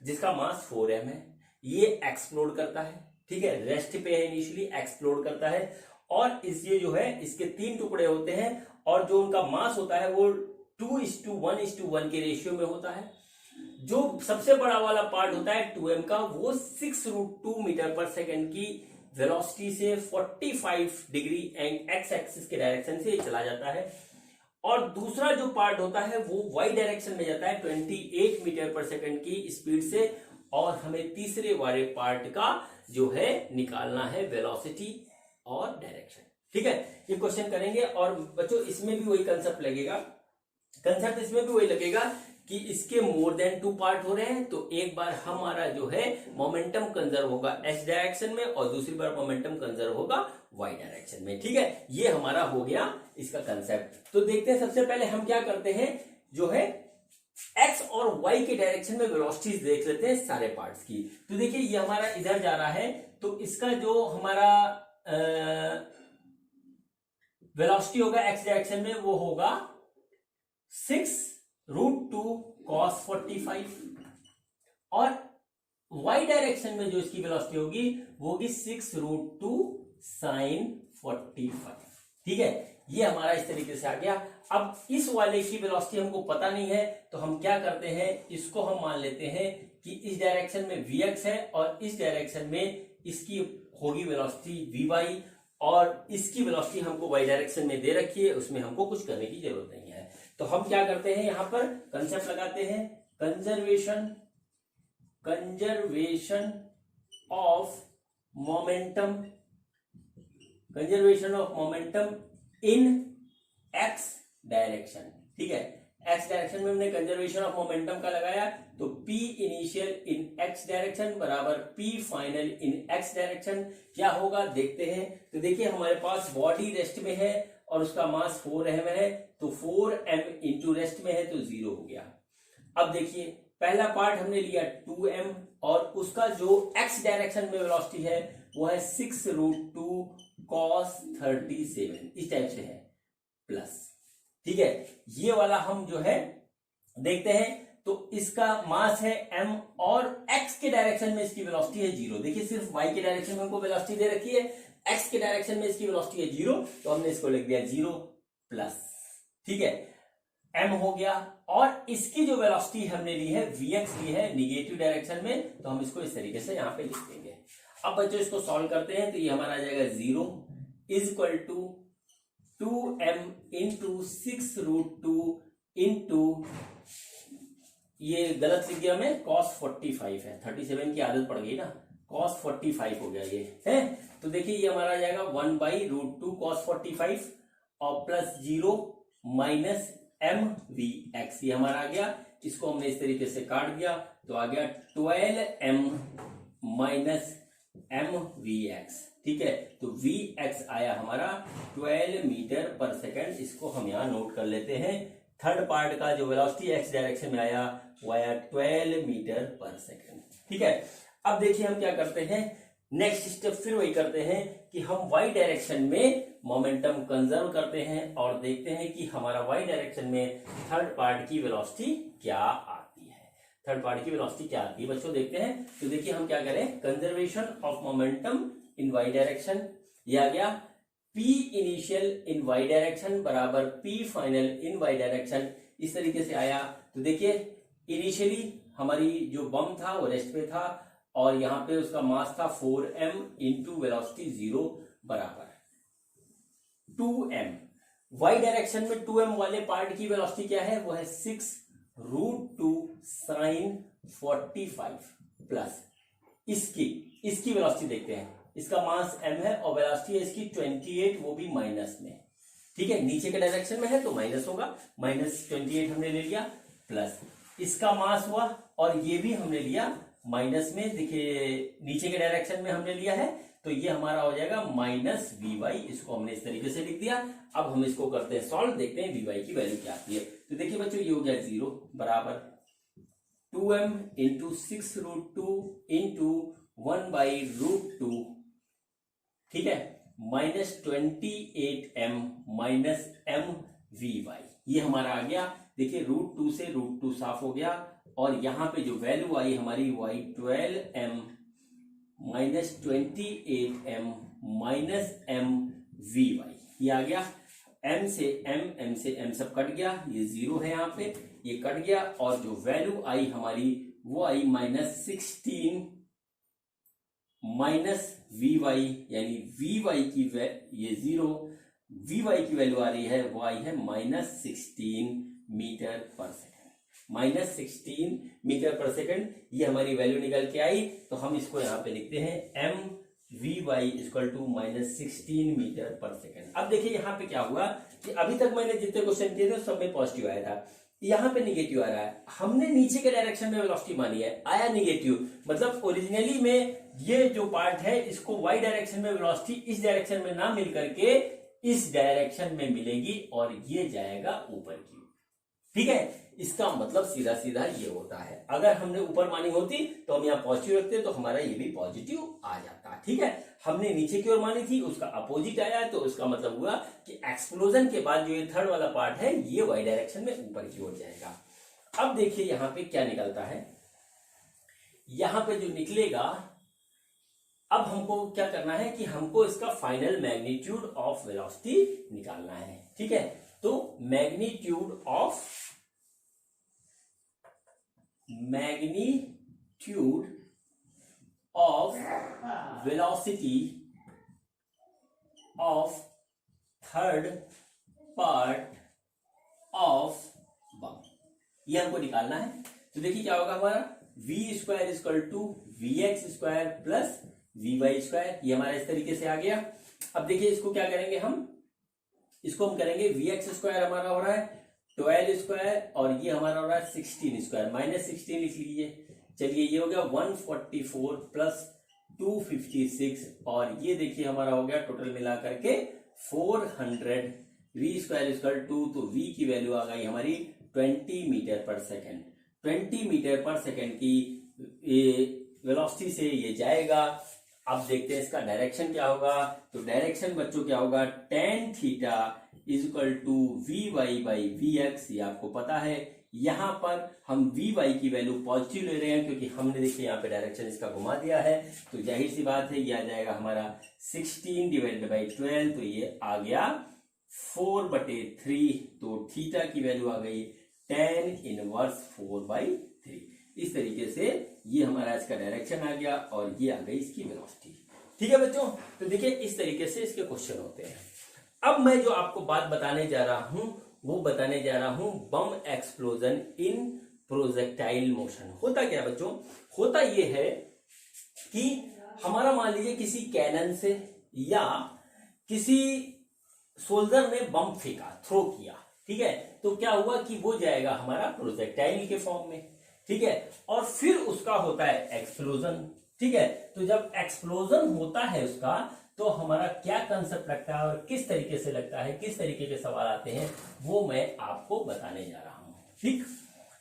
जिसका मास 4m है, ये एक्सप्लोड करता है। ठीक है, रेस्ट पे है, इनिशियली एक्सप्लोड करता है, और ये जो है इसके 3 टुकड़े होते हैं, और जो उनका मास होता है वो 2:1:1 के रेशियो में होता है। जो सबसे बड़ा वाला पार्ट होता है 2m का, वो 6√2 मीटर पर सेकंड की वेलोसिटी से 45 डिग्री एक्स एक्सिस के डायरेक्शन से चला जाता है। और दूसरा जो पार्ट होता है वो वाई डायरेक्शन में जाता है 28 मीटर पर सेकंड की स्पीड से, और हमें तीसरे वाले पार्ट का जो है निकालना है वेलोसिटी और डायरेक्शन। ठीक है, ये क्वेश्चन करेंगे, और बच्चों इसमें भी वही कंसेप्ट लगेगा, कंसेप्ट इसमें भी वही लगेगा कि इसके मोर देन 2 पार्ट हो रहे हैं, तो एक बार हमारा जो है मोमेंटम कंजर्व होगा x डायरेक्शन में, और दूसरी बार मोमेंटम कंजर्व होगा y डायरेक्शन में। ठीक है, ये हमारा हो गया इसका कंसेप्ट। तो देखते हैं, सबसे पहले हम क्या करते हैं, जो है x और y के डायरेक्शन में वेलोसिटीज देख लेते हैं सारे पार्ट्स की। तो देखिए ये हमारा इधर जा रहा है, तो इसका जो हमारा वेलोसिटी होगा x डायरेक्शन में, वो होगा 6√2 cos 45, और y डायरेक्शन में जो इसकी वेलोसिटी होगी वो होगी 6√2 sin 45। ठीक है, ये हमारा इस तरीके से आ गया। अब इस वाले की वेलोसिटी हमको पता नहीं है, तो हम क्या करते हैं, इसको हम मान लेते हैं कि इस डायरेक्शन में vx है, और इस डायरेक्शन में इसकी होगी वेलोसिटी vy, और इसकी वेलोसिटी हमको y डायरेक्शन में दे रखी है, उसमें हमको कुछ करने की जरूरत नहीं है। तो हम क्या करते हैं, यहां पर कंसेप्ट लगाते हैं, conservation of momentum in x direction. ठीक है, x डायरेक्शन में हमने कंजर्वेशन ऑफ मोमेंटम का लगाया, तो p इनिशियल इन x डायरेक्शन बराबर p फाइनल इन x डायरेक्शन। क्या होगा देखते हैं। तो देखिए हमारे पास बॉडी रेस्ट में है और उसका मास 4m है, तो 4m इंटू रेस्ट में है तो 0 हो गया। अब देखिए पहला पार्ट हमने लिया 2m, और उसका जो x डायरेक्शन में वेलोसिटी है वो है 6√2 cos 37, इस टाइप से है प्लस। ठीक है, ये वाला हम जो है देखते हैं, तो इसका मास है m, और x के डायरेक्शन में इसकी वेलोसिटी है 0। देखिए सिर्फ y के डायरेक्शन में हमको वेलोसिटी दे रखी है, x के डायरेक्शन में इसकी वेलोसिटी है 0, तो हमने इसको लिख दिया 0 प्लस। ठीक है, m हो गया, और इसकी जो वेलोसिटी हमने ली है vx ली है निगेटिव डायरेक्शन में, तो हम इसको इस तरीके से यहां पे लिख देंगे। अब बच्चों इसको सॉल्व करते हैं, तो ये हमारा आ जाएगा 0 is equal to 2m into 6√2 into, ये गलत लिख दिया मैं, cos 45 है, 37 की आदत पड़ गई ना, cos 45 हो गया ये है। तो देखिए ये हमारा आ जाएगा 1/√2 cos 45 और प्लस 0 माइनस mvx, ये हमारा आ गया। इसको हमने इस तरीके से काट दिया, तो आ गया 12m माइनस mvx। ठीक है, तो vx आया हमारा 12 मीटर पर सेकंड। इसको हम यहां नोट कर लेते हैं। थर्ड पार्ट का जो वेलोसिटी x डायरेक्शन में आया वो आया 12 मीटर पर सेकंड। ठीक है, अब देखिए हम क्या करते हैं, नेक्स्ट स्टेप फिर वही करते हैं कि हम y डायरेक्शन में मोमेंटम कंजर्व करते हैं, और देखते हैं कि हमारा y डायरेक्शन में थर्ड पार्ट की वेलोसिटी क्या आती है। थर्ड पार्ट की वेलोसिटी क्या आती है बच्चों, देखते हैं। तो देखिए हम क्या करें, conservation of momentum in y direction, ये आ गया P इनिशियल इन y डायरेक्शन बराबर P फाइनल इन y डायरेक्शन, इस तरीके से आया। तो देखिए इनिशियली हमारी जो बम था वो रेस्ट पे था और यहाँ पे उसका मास था 4m इंटू वेलोसिटी 0 बराबर 2m। y डायरेक्शन में 2m वाले पार्ट की वेलोसिटी क्या है, वो है 6√2 sin 45 प्लस इसकी वेलोसिटी देखते हैं। इसका मास m है और वेलोसिटी है इसकी 28, वो भी माइनस में। ठीक है, नीचे के डायरेक्शन में है तो माइनस होगा, -28 हमने ले लिया, प्लस इसका मास हुआ और ये भी हमने लिया माइनस में। देखिए नीचे के डायरेक्शन में हमने लिया है तो ये हमारा हो जाएगा -vy, इसको हमने इस तरीके से लिख दिया। अब हम इसको करते हैं सॉल्व, देखते हैं vy की वैल्यू क्या आती है। तो देखिए बच्चों ये हो गया 0 बराबर 2m इंटू 6√2 इंटू 1/√2, ठीक है, -28m माइनस mvy, ये हमारा आ गया। देखिए √2 से √2 साफ हो गया और यहाँ पे जो वैल्यू आई हमारी वो आई 12m minus 28m minus mvy, ये आ गया। m से m सब कट गया, ये 0 है यहाँ पे, ये कट गया और जो वैल्यू आई हमारी वो आई -16 माइनस vy, यानी vy की ये 0, vy की वैल्यू आ रही है वो आई है -16 मीटर पर सेकंड, -16 मीटर पर सेकंड, ये हमारी वैल्यू निकल के आई। तो हम इसको यहाँ पे लिखते हैं mvy इक्वल टू -16 मीटर पर सेकंड। अब देखिए यहाँ पे क्या हुआ कि अभी तक मैंने जितने क्वेश्चन किए थे सब में पॉजिटिव आया था, यहाँ पे निगेटिव आ रहा है। हमने नीचे के डायरेक्शन में वेलोसिटी मानी है, आया निगेटिव, मतलब ओरिजिनली में ये जो पार्ट है इसको y डायरेक्शन में वेलोसिटी इस डायरेक्शन में ना मिल करके इस डायरेक्शन में मिलेगी और ये जाएगा ऊपर की, ठीक है। इसका मतलब सीधा सीधा ये होता है, अगर हमने ऊपर मानी होती तो हम यहाँ पॉजिटिव रखते तो हमारा ये भी पॉजिटिव आ जाता, ठीक है। हमने नीचे की ओर मानी थी, उसका अपोजिट आया, तो उसका मतलब हुआ कि एक्सप्लोजन के बाद जो ये थर्ड वाला पार्ट है ये y डायरेक्शन में ऊपर की ओर जाएगा। अब देखिए यहाँ पे क्या निकलता है, यहाँ पे जो निकलेगा, अब हमको क्या करना है कि हमको इसका फाइनल मैग्नीट्यूड ऑफ वेलोसिटी निकालना है, ठीक है। तो magnitude of velocity of third part of bomb, ये हमको निकालना है। तो देखिए क्या होगा हमारा v² equal to vx² plus vy², ये हमारा इस तरीके से आ गया। अब देखिए इसको क्या करेंगे हम, इसको हम करेंगे vx² हमारा हो रहा है 12² और ये हमारा हो रहा है 16², -16 लिख लीजिए। चलिए ये हो गया 144 प्लस 256 और ये देखिए हमारा हो गया टोटल मिला करके 400, v² इक्वल टू, तो v की वैल्यू आ गई हमारी 20 मीटर पर सेकेंड। 20 मीटर पर सेकेंड की वेलोसिटी से ये जाएगा। अब देखते हैं इसका डायरेक्शन क्या होगा। तो डायरेक्शन बच्चों क्या होगा, tan theta is equal to vy/vx, ये आपको पता है। यहाँ पर हम vy की वैल्यू पॉजिटिव ले रहे हैं क्योंकि हमने देखिए यहाँ पे डायरेक्शन इसका घुमा दिया है, तो जाहिर सी बात है ये आ जाएगा हमारा 16 डिवाइडेड बाई 12, तो ये आ गया 4/3, तो थीटा की वैल्यू आ गई tan इनवर्स 4/3। इस तरीके से ये हमारा इसका डायरेक्शन आ गया और ये आ गई इसकी वेलोसिटी, ठीक है बच्चों। तो देखिए इस तरीके से इसके क्वेश्चन होते हैं। अब मैं जो आपको बात बताने जा रहा हूं वो बताने जा रहा हूं बम एक्सप्लोजन इन प्रोजेक्टाइल मोशन। होता क्या बच्चों, होता ये है कि हमारा मान लीजिए किसी कैनन से या किसी सोल्जर ने बम फेंका, थ्रो किया, ठीक है, तो क्या हुआ कि वो जाएगा हमारा प्रोजेक्टाइल के फॉर्म में, ठीक है, और फिर उसका होता है एक्सप्लोजन, ठीक है। तो जब एक्सप्लोजन होता है उसका, तो हमारा क्या कंसेप्ट लगता है और किस तरीके से लगता है, किस तरीके के सवाल आते हैं, वो मैं आपको बताने जा रहा हूं, ठीक।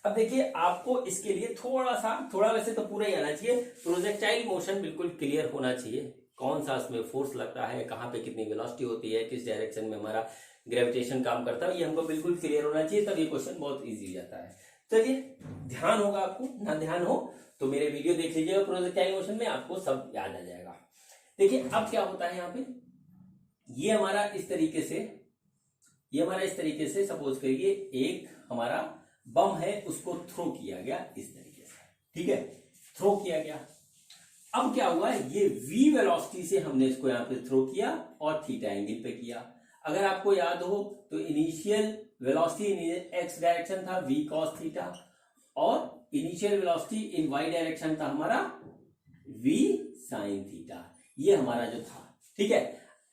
अब देखिए आपको इसके लिए थोड़ा वैसे तो पूरा ही आना चाहिए। प्रोजेक्टाइल मोशन बिल्कुल क्लियर होना चाहिए, कौन सा उसमें फोर्स लगता है, कहाँ पे कितनी वेलोसिटी होती है, किस डायरेक्शन में हमारा ग्रेविटेशन काम करता है, ये हमको बिल्कुल क्लियर होना चाहिए, तब ये क्वेश्चन बहुत ईजी जाता है। चलिए ध्यान होगा आपको, ना ध्यान हो तो मेरे वीडियो देख लीजिएगा प्रोजेक्टाइल मोशन में, आपको सब याद आ जाएगा। देखिए अब क्या होता है यहाँ पे, ये हमारा इस तरीके से सपोज करिए एक हमारा बम है, उसको थ्रो किया गया इस तरीके से, ठीक है, थ्रो किया गया। अब क्या हुआ, ये v वेलोसिटी से हमने इसको यहां पे थ्रो किया और थीटा एंगल पे किया। अगर आपको याद हो तो इनिशियल वेलोसिटी एक्स डायरेक्शन था v cos थीटा, और इनिशियल वेलोसिटी इन y डायरेक्शन था हमारा v sin थीटा। ये हमारा जो था, ठीक है।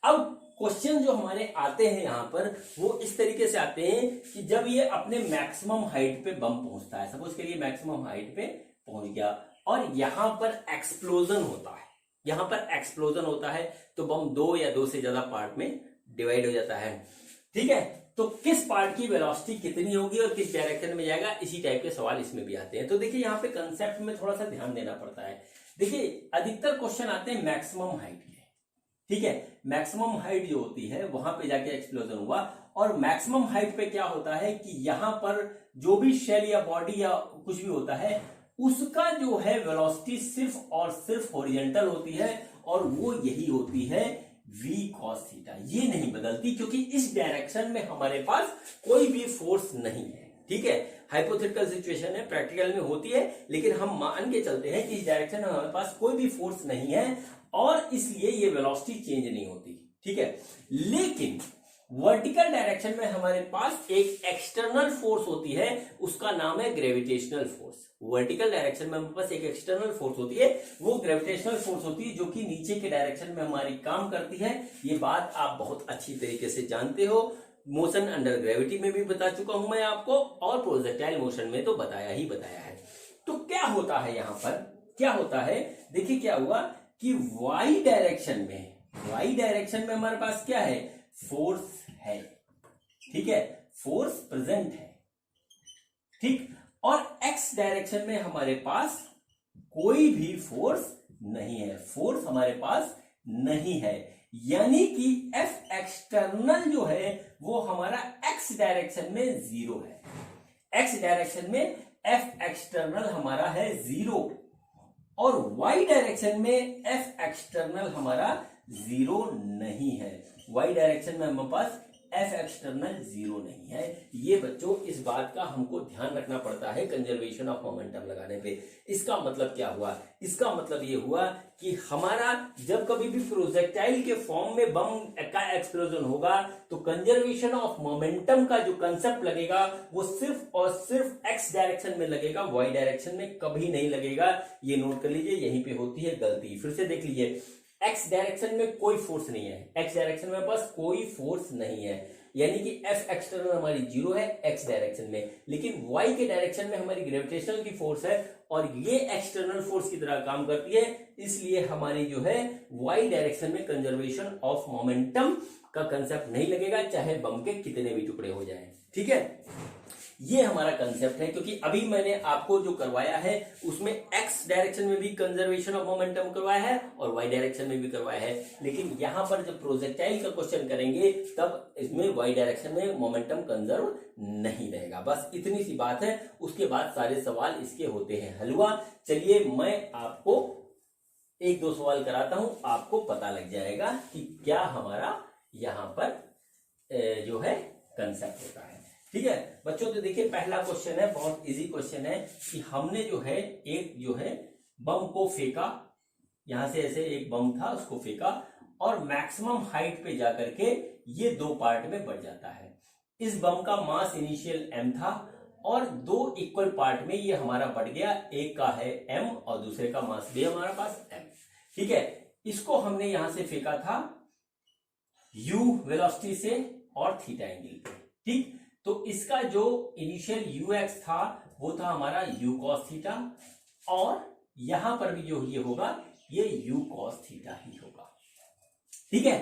अब क्वेश्चन जो हमारे आते हैं यहां पर वो इस तरीके से आते हैं कि जब ये अपने मैक्सिमम हाइट पे बम पहुंचता है, सपोज करिए मैक्सिमम हाइट पे पहुंच गया और यहां पर एक्सप्लोजन होता है, तो बम 2 या 2 से ज्यादा पार्ट में डिवाइड हो जाता है, ठीक है। तो किस पार्ट की वेलोसिटी कितनी होगी और किस डायरेक्शन में जाएगा, इसी टाइप के सवाल इसमें भी आते हैं। तो देखिए यहाँ पे कंसेप्ट में थोड़ा सा ध्यान देना पड़ता है। देखिए अधिकतर क्वेश्चन आते हैं मैक्सिमम हाइट के, ठीक है। मैक्सिमम हाइट जो होती है वहां पे जाके एक्सप्लोजन हुआ, और मैक्सिमम हाइट पे क्या होता है कि यहां पर जो भी शेल या बॉडी या कुछ भी होता है उसका जो है वेलोसिटी सिर्फ और सिर्फ हॉरिजॉन्टल होती है, और वो यही होती है v cos थीटा। ये नहीं बदलती क्योंकि इस डायरेक्शन में हमारे पास कोई भी फोर्स नहीं है, ठीक है। हाइपोथेटिकल सिचुएशन है, प्रैक्टिकल में होती है, लेकिन हम मान के चलते हैं कि इस डायरेक्शन में हमारे पास कोई भी फोर्स नहीं है और इसलिए ये वेलोसिटी चेंज नहीं होती, ठीक है। लेकिन वर्टिकल डायरेक्शन में हमारे पास एक एक्सटर्नल फोर्स होती है, उसका नाम है ग्रेविटेशनल फोर्स। वर्टिकल डायरेक्शन में हमारे पास एक एक्सटर्नल फोर्स होती है, वो ग्रेविटेशनल फोर्स होती है जो कि नीचे के डायरेक्शन में हमारी काम करती है। ये बात आप बहुत अच्छी तरीके से जानते हो, मोशन अंडर ग्रेविटी में भी बता चुका हूं मैं आपको, और प्रोजेक्टाइल मोशन में तो बताया है। तो क्या होता है यहां पर, क्या होता है, देखिए क्या हुआ कि y डायरेक्शन में हमारे पास क्या है, फोर्स है, ठीक है, फोर्स प्रेजेंट है, ठीक। और x डायरेक्शन में हमारे पास कोई भी फोर्स नहीं है, फोर्स हमारे पास नहीं है, यानी कि F एक्सटर्नल जो है वो हमारा x डायरेक्शन में 0 है। x डायरेक्शन में F एक्सटर्नल हमारा है 0, और y डायरेक्शन में F एक्सटर्नल हमारा 0 नहीं है। y डायरेक्शन में हमारे पास F एक्सटर्नल 0 नहीं है। ये बच्चों इस बात का हमको ध्यान रखना पड़ता है कंजर्वेशन ऑफ मोमेंटम लगाने पे। इसका मतलब क्या हुआ, इसका मतलब ये हुआ कि हमारा जब कभी भी प्रोजेक्टाइल के फॉर्म में बम का एक्सप्लोजन होगा तो कंजर्वेशन ऑफ मोमेंटम का जो कंसेप्ट लगेगा वो सिर्फ और सिर्फ x डायरेक्शन में लगेगा, y डायरेक्शन में कभी नहीं लगेगा। ये नोट कर लीजिए, यहीं पे होती है गलती। फिर से देख लीजिए, x डायरेक्शन में कोई फोर्स नहीं है, x डायरेक्शन में पास कोई फोर्स नहीं है, यानी कि F एक्सटर्नल हमारी 0 है x डायरेक्शन में, लेकिन y के डायरेक्शन में हमारी ग्रेविटेशनल की फोर्स है और ये एक्सटर्नल फोर्स की तरह काम करती है, इसलिए हमारी जो है y डायरेक्शन में कंजर्वेशन ऑफ मोमेंटम का कंसेप्ट नहीं लगेगा, चाहे बम के कितने भी टुकड़े हो जाएं, ठीक है। ये हमारा कंसेप्ट है, क्योंकि अभी मैंने आपको जो करवाया है उसमें x डायरेक्शन में भी कंजर्वेशन ऑफ मोमेंटम करवाया है और y डायरेक्शन में भी करवाया है, लेकिन यहां पर जब प्रोजेक्टाइल का क्वेश्चन करेंगे तब इसमें y डायरेक्शन में मोमेंटम कंजर्व नहीं रहेगा। बस इतनी सी बात है, उसके बाद सारे सवाल इसके होते हैं हलवा। चलिए मैं आपको 1-2 सवाल कराता हूं, आपको पता लग जाएगा कि क्या हमारा यहाँ पर जो है कंसेप्ट होता है, ठीक है बच्चों। तो देखिए पहला क्वेश्चन है, बहुत इजी क्वेश्चन है कि हमने जो है एक जो है बम को फेंका, यहां से ऐसे एक बम था उसको फेंका और मैक्सिमम हाइट पे जाकर के ये 2 पार्ट में बढ़ जाता है। इस बम का मास इनिशियल m था और 2 इक्वल पार्ट में ये हमारा बढ़ गया, एक का है m और दूसरे का मास भी हमारा पास m, ठीक है। इसको हमने यहां से फेंका था u वेलोसिटी से और थीटा एंगल पे, ठीक। तो इसका जो इनिशियल ux था वो था हमारा u cos थीटा, और यहां पर भी जो ये होगा ये u cos थीटा ही होगा, ठीक है।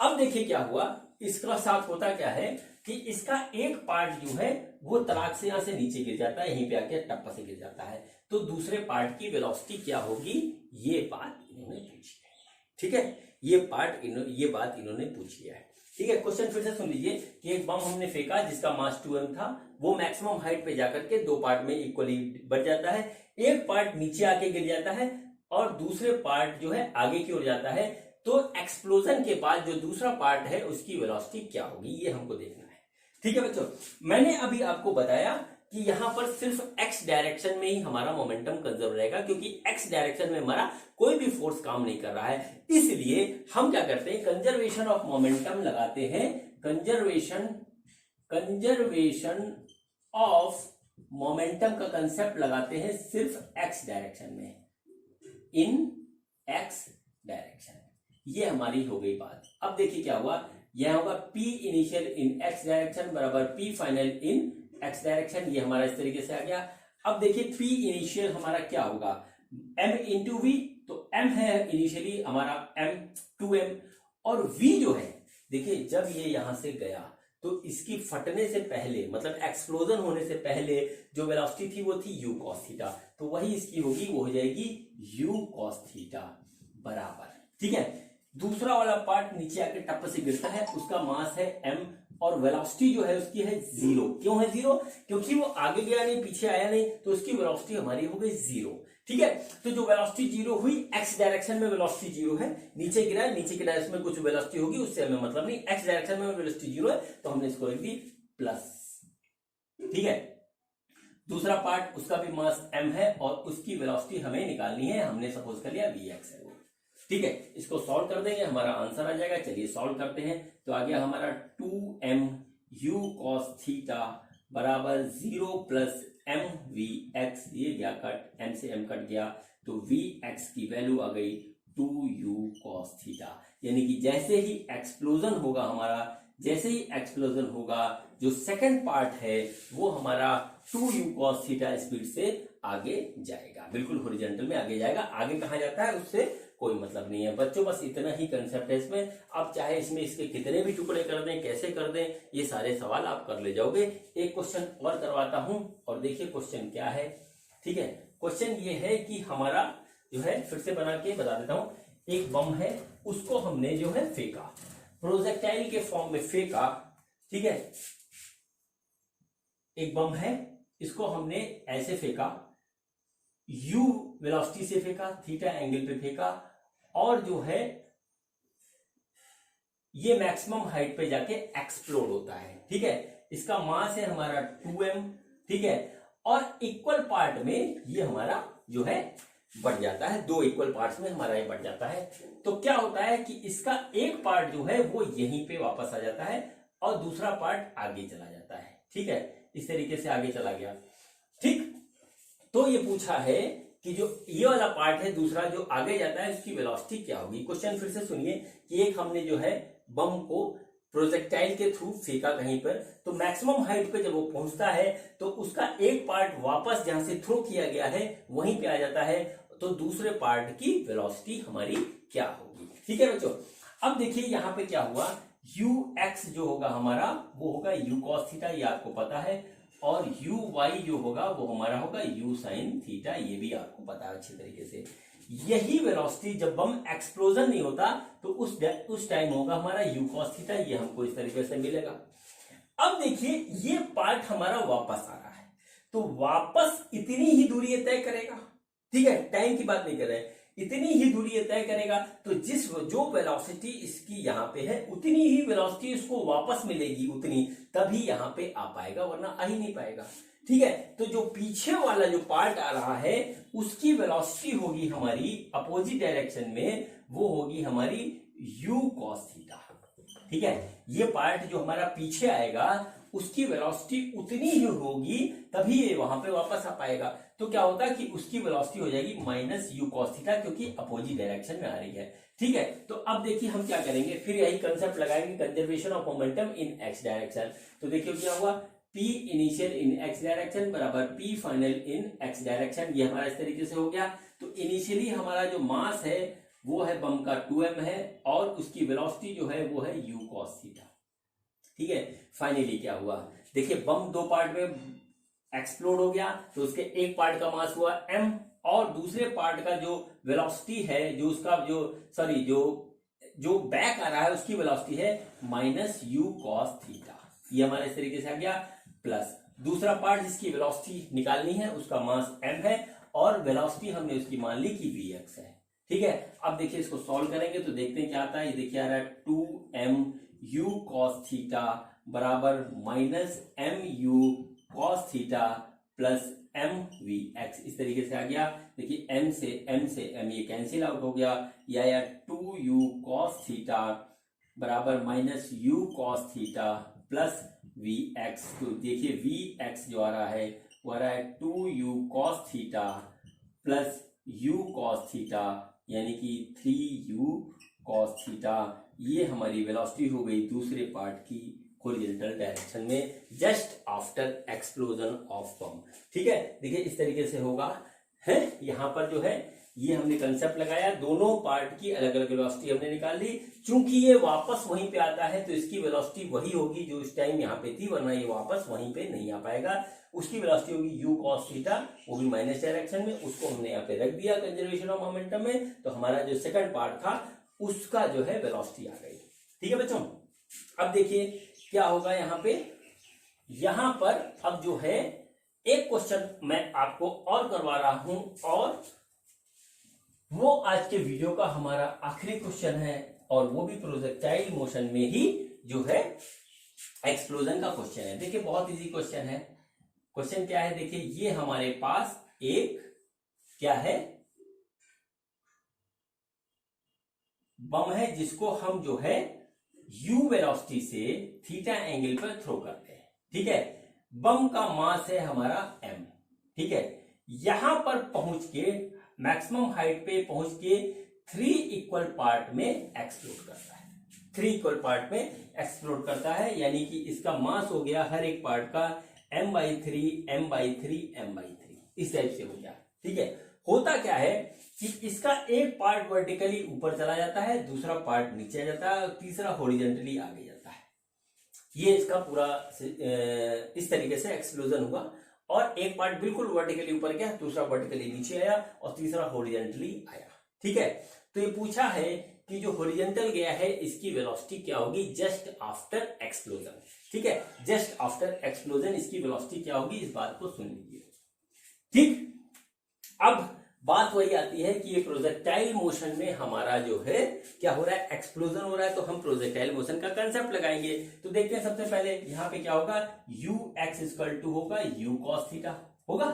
अब देखिए क्या हुआ, इसका साथ होता क्या है कि इसका एक पार्ट जो है वो तलाक से यहां से नीचे गिर जाता है, यहीं पे आके टप्पा से गिर जाता है, तो दूसरे पार्ट की वेलोसिटी क्या होगी, ये बात इन्होंने पूछी है, ठीक है। ये बात इन्होंने पूछी है, ठीक है। क्वेश्चन फिर से सुन लीजिए कि एक बम हमने फेंका जिसका मास 2m था, वो मैक्सिमम हाइट पे जाकर के 2 पार्ट में इक्वली बढ़ जाता है, एक पार्ट नीचे आके गिर जाता है और दूसरे पार्ट जो है आगे की ओर जाता है। तो एक्सप्लोजन के बाद जो दूसरा पार्ट है उसकी वेलोसिटी क्या होगी, ये हमको देखना है। ठीक है बच्चों, मैंने अभी आपको बताया कि यहां पर सिर्फ एक्स डायरेक्शन में ही हमारा मोमेंटम कंजर्व रहेगा, क्योंकि एक्स डायरेक्शन में हमारा कोई भी फोर्स काम नहीं कर रहा है। इसलिए हम क्या करते हैं, कंजर्वेशन ऑफ मोमेंटम लगाते हैं। कंजर्वेशन ऑफ मोमेंटम का कंसेप्ट लगाते हैं सिर्फ एक्स डायरेक्शन में, इन एक्स डायरेक्शन। ये हमारी हो गई बात। अब देखिए क्या हुआ, यह होगा P इनिशियल इन एक्स डायरेक्शन बराबर P फाइनल इन एक्स डायरेक्शन। ये हमारा इस तरीके से आ गया। अब देखिए P इनिशियल हमारा क्या होगा, m इंटू वी। तो m है इनिशियली हमारा m 2m, और v जो है देखिए जब ये यहां से गया तो इसकी फटने से पहले, मतलब एक्सप्लोजन होने से पहले जो वेलोसिटी थी वो थी u cos थीटा। तो वही इसकी होगी, वो हो जाएगी u cos थीटा बराबर। ठीक है, दूसरा वाला पार्ट नीचे आके टप से गिरता है, उसका मास है m और वेलोसिटी जो है उसकी है 0। क्यों है 0? क्योंकि वो आगे गया नहीं, पीछे आया नहीं, तो उसकी वेलोसिटी हमारी हो गई 0। ठीक है, तो जो वेलोसिटी 0 हुई, एक्स डायरेक्शन में वेलोसिटी 0 है, नीचे गिरा, नीचे की डायरेक्शन में कुछ वेलोसिटी होगी, उससे हमें मतलब नहीं। एक्स डायरेक्शन में वेलोसिटी 0 है तो हमने इसको लिख दी प्लस। ठीक है, दूसरा पार्ट उसका भी मास m है और उसकी वेलोसिटी हमें निकालनी है, हमने सपोज कर लिया vx है वो। ठीक है, इसको सॉल्व कर देंगे, हमारा आंसर आ जाएगा। चलिए सॉल्व करते हैं। तो आ गया हमारा 2m u cos थीटा बराबर 0 प्लस m vx, ये गया कट, m से m कट गया, तो vx की वैल्यू आ गई 2u cos थीटा। यानी कि जैसे ही एक्सप्लोजन होगा हमारा, जैसे ही एक्सप्लोजन होगा, जो सेकंड पार्ट है वो हमारा 2u cos थीटा स्पीड से आगे जाएगा, बिल्कुल हॉरिजॉन्टल में आगे जाएगा। आगे कहां जाता है उससे कोई मतलब नहीं है बच्चों, बस इतना ही कंसेप्ट है इसमें। आप चाहे इसमें इसके कितने भी टुकड़े कर दें, कैसे कर दें, ये सारे सवाल आप कर ले जाओगे। एक क्वेश्चन और करवाता हूं, और देखिए क्वेश्चन क्या है। ठीक है, क्वेश्चन ये है कि हमारा जो है, फिर से बना के बता देता हूं, एक बम है, उसको हमने जो है फेंका, प्रोजेक्टाइल के फॉर्म में फेंका। ठीक है, एक बम है, इसको हमने ऐसे फेंका, u वेलोसिटी से फेंका, थीटा एंगल पे फेंका, और जो है ये मैक्सिमम हाइट पे जाके एक्सप्लोड होता है। ठीक है, इसका मास है हमारा 2m। ठीक है, और इक्वल पार्ट में ये हमारा जो है बढ़ जाता है, दो इक्वल पार्ट्स में हमारा ये बढ़ जाता है। तो क्या होता है कि इसका एक पार्ट जो है वो यहीं पे वापस आ जाता है और दूसरा पार्ट आगे चला जाता है। ठीक है, इस तरीके से आगे चला गया। ठीक, तो ये पूछा है कि जो ये वाला पार्ट है दूसरा जो आगे जाता है उसकी वेलोसिटी क्या होगी। क्वेश्चन फिर से सुनिए कि एक हमने जो है बम को प्रोजेक्टाइल के थ्रू फेंका कहीं पर, तो मैक्सिमम हाइट पे जब वो पहुंचता है तो उसका एक पार्ट वापस जहां से थ्रो किया गया है वहीं पे आ जाता है, तो दूसरे पार्ट की वेलोसिटी हमारी क्या होगी। ठीक है बच्चों, अब देखिए यहां पे क्या हुआ, ux जो होगा हमारा वो होगा u cos थीटा, ये आपको पता है, और uy जो होगा वो हमारा होगा u sin थीटा, ये भी आपको पता है अच्छी तरीके से। यही वेलोसिटी जब बम एक्सप्लोजन नहीं होता तो उस टाइम होगा हमारा u cos थीटा, ये हमको इस तरीके से मिलेगा। अब देखिए ये पार्ट हमारा वापस आ रहा है, तो वापस इतनी ही दूरी ये तय करेगा। ठीक है, टाइम की बात नहीं कर रहे हैं, इतनी ही दूरी ये तय करेगा, तो जो वेलोसिटी इसकी यहाँ पे है उतनी ही वेलोसिटी इसको वापस मिलेगी, उतनी तभी यहाँ पे आ पाएगा, वरना आ ही नहीं पाएगा। ठीक है, तो जो पीछे वाला जो पार्ट आ रहा है उसकी वेलोसिटी होगी हमारी अपोजिट डायरेक्शन में, वो होगी हमारी u cos थीटा। ठीक है, ये पार्ट जो हमारा पीछे आएगा उसकी वेलोसिटी उतनी ही होगी तभी ये वहां पे वापस आ पाएगा। तो क्या होता है कि उसकी वेलोसिटी हो जाएगी माइनस u cos थीटा, क्योंकि अपोजिट डायरेक्शन में आ रही है। ठीक है, तो अब देखिए हम क्या करेंगे, फिर यही कंसेप्ट लगाएंगे, conservation of momentum in x direction. तो देखिए क्या हुआ, p इनिशियल इन एक्स डायरेक्शन बराबर p फाइनल इन एक्स डायरेक्शन, ये हमारा इस तरीके से हो गया। तो इनिशियली हमारा जो मास है वो है बम का 2m है, और उसकी वेलोसिटी जो है वो है u cos थीटा। ठीक है, फाइनली क्या हुआ, देखिए बम दो पार्ट में एक्सप्लोड हो गया, तो उसके एक पार्ट का मास हुआ m, और दूसरे पार्ट का जो वेलोसिटी है, जो उसका जो बैक आ रहा है उसकी वेलोसिटी है माइनस u cos थीटा, ये हमारा इस तरीके से आ गया, प्लस दूसरा पार्ट जिसकी वेलोसिटी निकालनी है उसका मास m है, और वेलोसिटी हमने उसकी मान ली कि vx है। ठीक है, अब देखिए इसको सॉल्व करेंगे तो देखते हैं क्या आता है। ये देखिए आ रहा है 2mu cos थीटा बराबर minus mu cos theta plus mvx, इस तरीके से आ गया। देखिए m से m ये कैंसिल आउट हो गया, या 2u cos थीटा बराबर minus u cos theta plus vx। तो देखिए vx जो आ रहा है वो आ रहा है 2u cos theta plus u cos theta यानी कि 3u cos थीटा। ये हमारी वेलोसिटी हो गई दूसरे पार्ट की हॉरिजॉन्टल डायरेक्शन में जस्ट आफ्टर एक्सप्लोजन ऑफ बम। ठीक है, देखिए इस तरीके से होगा है। यहाँ पर जो है ये हमने कंसेप्ट लगाया, दोनों पार्ट की अलग अलग वेलोसिटी हमने निकाल ली। चूंकि ये वापस वहीं पे आता है तो इसकी वेलोसिटी वही होगी जो इस टाइम यहाँ पे थी, वरना ये वापस वहीं पे नहीं आ पाएगा। उसकी वेलोसिटी होगी u cos थीटा, वो भी माइनस डायरेक्शन में, उसको हमने यहाँ पे रख दिया कंजर्वेशन ऑफ मोमेंटम में। तो हमारा जो सेकंड पार्ट था उसका जो है वेलोसिटी आ गई। ठीक है बच्चों, अब देखिए क्या होगा यहाँ पे। यहाँ पर अब जो है एक क्वेश्चन मैं आपको और करवा रहा हूं, और वो आज के वीडियो का हमारा आखिरी क्वेश्चन है, और वो भी प्रोजेक्टाइल मोशन में ही जो है एक्सप्लोजन का क्वेश्चन है। देखिए बहुत इजी क्वेश्चन है। क्वेश्चन क्या है, देखिए ये हमारे पास एक क्या है, बम है जिसको हम जो है u वेलोसिटी से थीटा एंगल पर थ्रो करते हैं। ठीक है, बम का मास है हमारा m। ठीक है, यहां पर पहुंच के मैक्सिमम हाइट पे पहुंच के 3 इक्वल पार्ट में एक्सप्लोड करता है। 3 इक्वल पार्ट में एक्सप्लोड करता है, यानी कि इसका मास हो गया हर एक पार्ट का m/3 m/3 m/3, इस टाइप से हो गया। ठीक है, होता क्या है कि इसका एक पार्ट वर्टिकली ऊपर चला जाता है, दूसरा पार्ट नीचे आ जाता है, और तीसरा हॉरिजॉन्टली आगे जाता है। ये इसका पूरा इस तरीके से एक्सप्लोजन हुआ, और एक पार्ट बिल्कुल वर्टिकली ऊपर गया, दूसरा वर्टिकली नीचे आया, और तीसरा हॉरिजॉन्टली आया। ठीक है, तो ये पूछा है कि जो हॉरिजॉन्टल गया है इसकी वेलोसिटी क्या होगी जस्ट आफ्टर एक्सप्लोजन। ठीक है, जस्ट आफ्टर एक्सप्लोजन इसकी वेलोसिटी क्या होगी, इस बात को सुन लीजिए। ठीक, अब बात वही आती है कि ये प्रोजेक्टाइल मोशन में हमारा जो है क्या हो रहा है, एक्सप्लोजन हो रहा है, तो हम प्रोजेक्टाइल मोशन का कंसेप्ट लगाएंगे। तो देखते हैं सबसे पहले यहाँ पे क्या होगा, ux इक्वल टू होगा u cos थीटा होगा।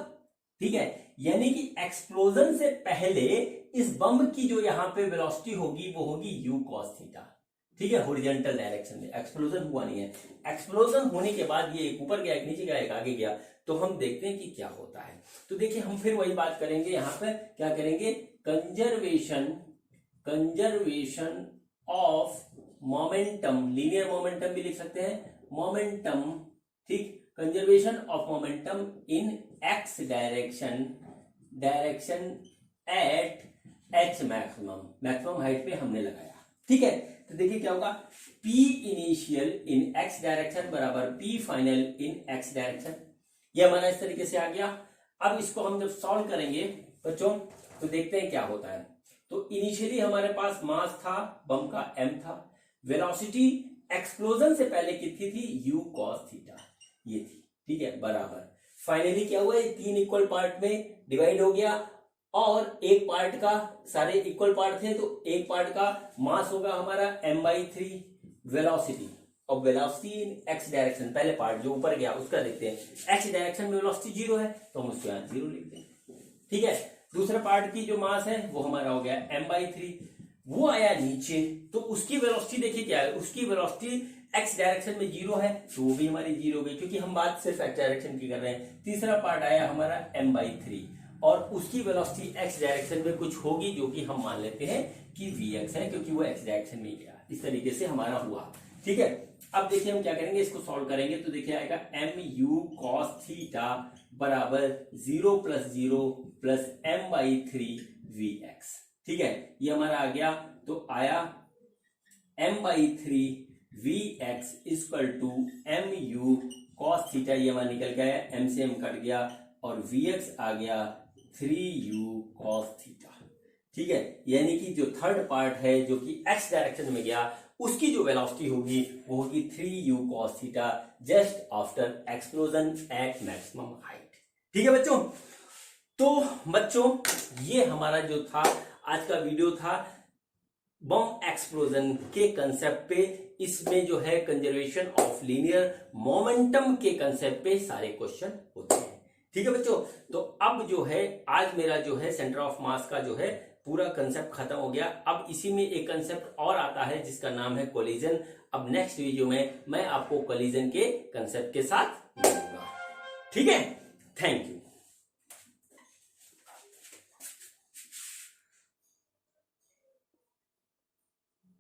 ठीक है, यानी कि एक्सप्लोजन से पहले इस बम की जो यहाँ पे वेलोसिटी होगी वो होगी u cos थीटा। ठीक है, हॉरिजॉन्टल डायरेक्शन में एक्सप्लोजन हुआ नहीं है। एक्सप्लोजन होने के बाद ये एक ऊपर गया, एक नीचे गया, एक आगे गया, तो हम देखते हैं कि क्या होता है। तो देखिए हम फिर वही बात करेंगे, यहाँ पे क्या करेंगे, conservation of momentum, linear momentum भी लिख सकते हैं, मोमेंटम। ठीक, conservation of momentum in x direction at h maximum height पे हमने लगाया। ठीक है, तो देखिए क्या होगा, p इनिशियल इन x डायरेक्शन बराबर p फाइनल इन x डायरेक्शन। ये हमारा इस तरीके से आ गया। अब इसको हम जब सॉल्व करेंगे बच्चों तो देखते हैं क्या होता है। तो इनिशियली हमारे पास मास था बम का m था, वेलोसिटी एक्सप्लोजन से पहले कितनी थी u cos थीटा ये थी। ठीक है, बराबर फाइनली क्या हुआ, 3 इक्वल पार्ट में डिवाइड हो गया, और एक पार्ट का, सारे इक्वल पार्ट थे तो एक पार्ट का मास होगा हमारा m/3 वेलोसिटी, और वेलोसिटी इन x डायरेक्शन, पहले पार्ट जो ऊपर गया उसका देखते हैं। x डायरेक्शन में वेलोसिटी 0 है तो हम उसको यहाँ 0 लिख दें। ठीक है, दूसरे पार्ट की जो मास है वो हमारा हो गया m/3, वो आया नीचे, तो उसकी वेलोसिटी देखिए क्या है, उसकी वेलोसिटी x डायरेक्शन में 0 है तो वो भी हमारी 0 हो गई, क्योंकि हम बात सिर्फ x डायरेक्शन की कर रहे हैं। तीसरा पार्ट आया हमारा m/3, और उसकी वेलोसिटी x डायरेक्शन में कुछ होगी जो कि हम मान लेते हैं कि vx है, क्योंकि वो x डायरेक्शन में गया। इस तरीके से हमारा हुआ। ठीक है, अब देखिए हम क्या करेंगे, इसको सॉल्व करेंगे तो देखिए आएगा mu cos थीटा बराबर 0 + 0 + m/3 vx। ठीक है, ये हमारा आ गया, तो आया m/3 vx equal to mu cos theta, ये हमारा निकल गया, m से m कट गया, और vx आ गया 3u cos थीटा। ठीक है, यानी कि जो थर्ड पार्ट है जो कि x डायरेक्शन में गया उसकी जो वेलोसिटी होगी वो होगी 3u cos theta just after explosion at maximum height. ठीक है बच्चों, तो बच्चों ये हमारा जो था आज का वीडियो था बम एक्सप्लोजन के कंसेप्ट पे। इसमें जो है कंजर्वेशन ऑफ लीनियर मोमेंटम के कंसेप्ट पे सारे क्वेश्चन होते हैं। ठीक है बच्चों, तो अब जो है आज मेरा जो है सेंटर ऑफ मास का जो है पूरा कंसेप्ट खत्म हो गया। अब इसी में एक कंसेप्ट और आता है जिसका नाम है कोलिजन। अब नेक्स्ट वीडियो में मैं आपको कोलिजन के कंसेप्ट के साथ मिलूंगा। ठीक है, थैंक यू।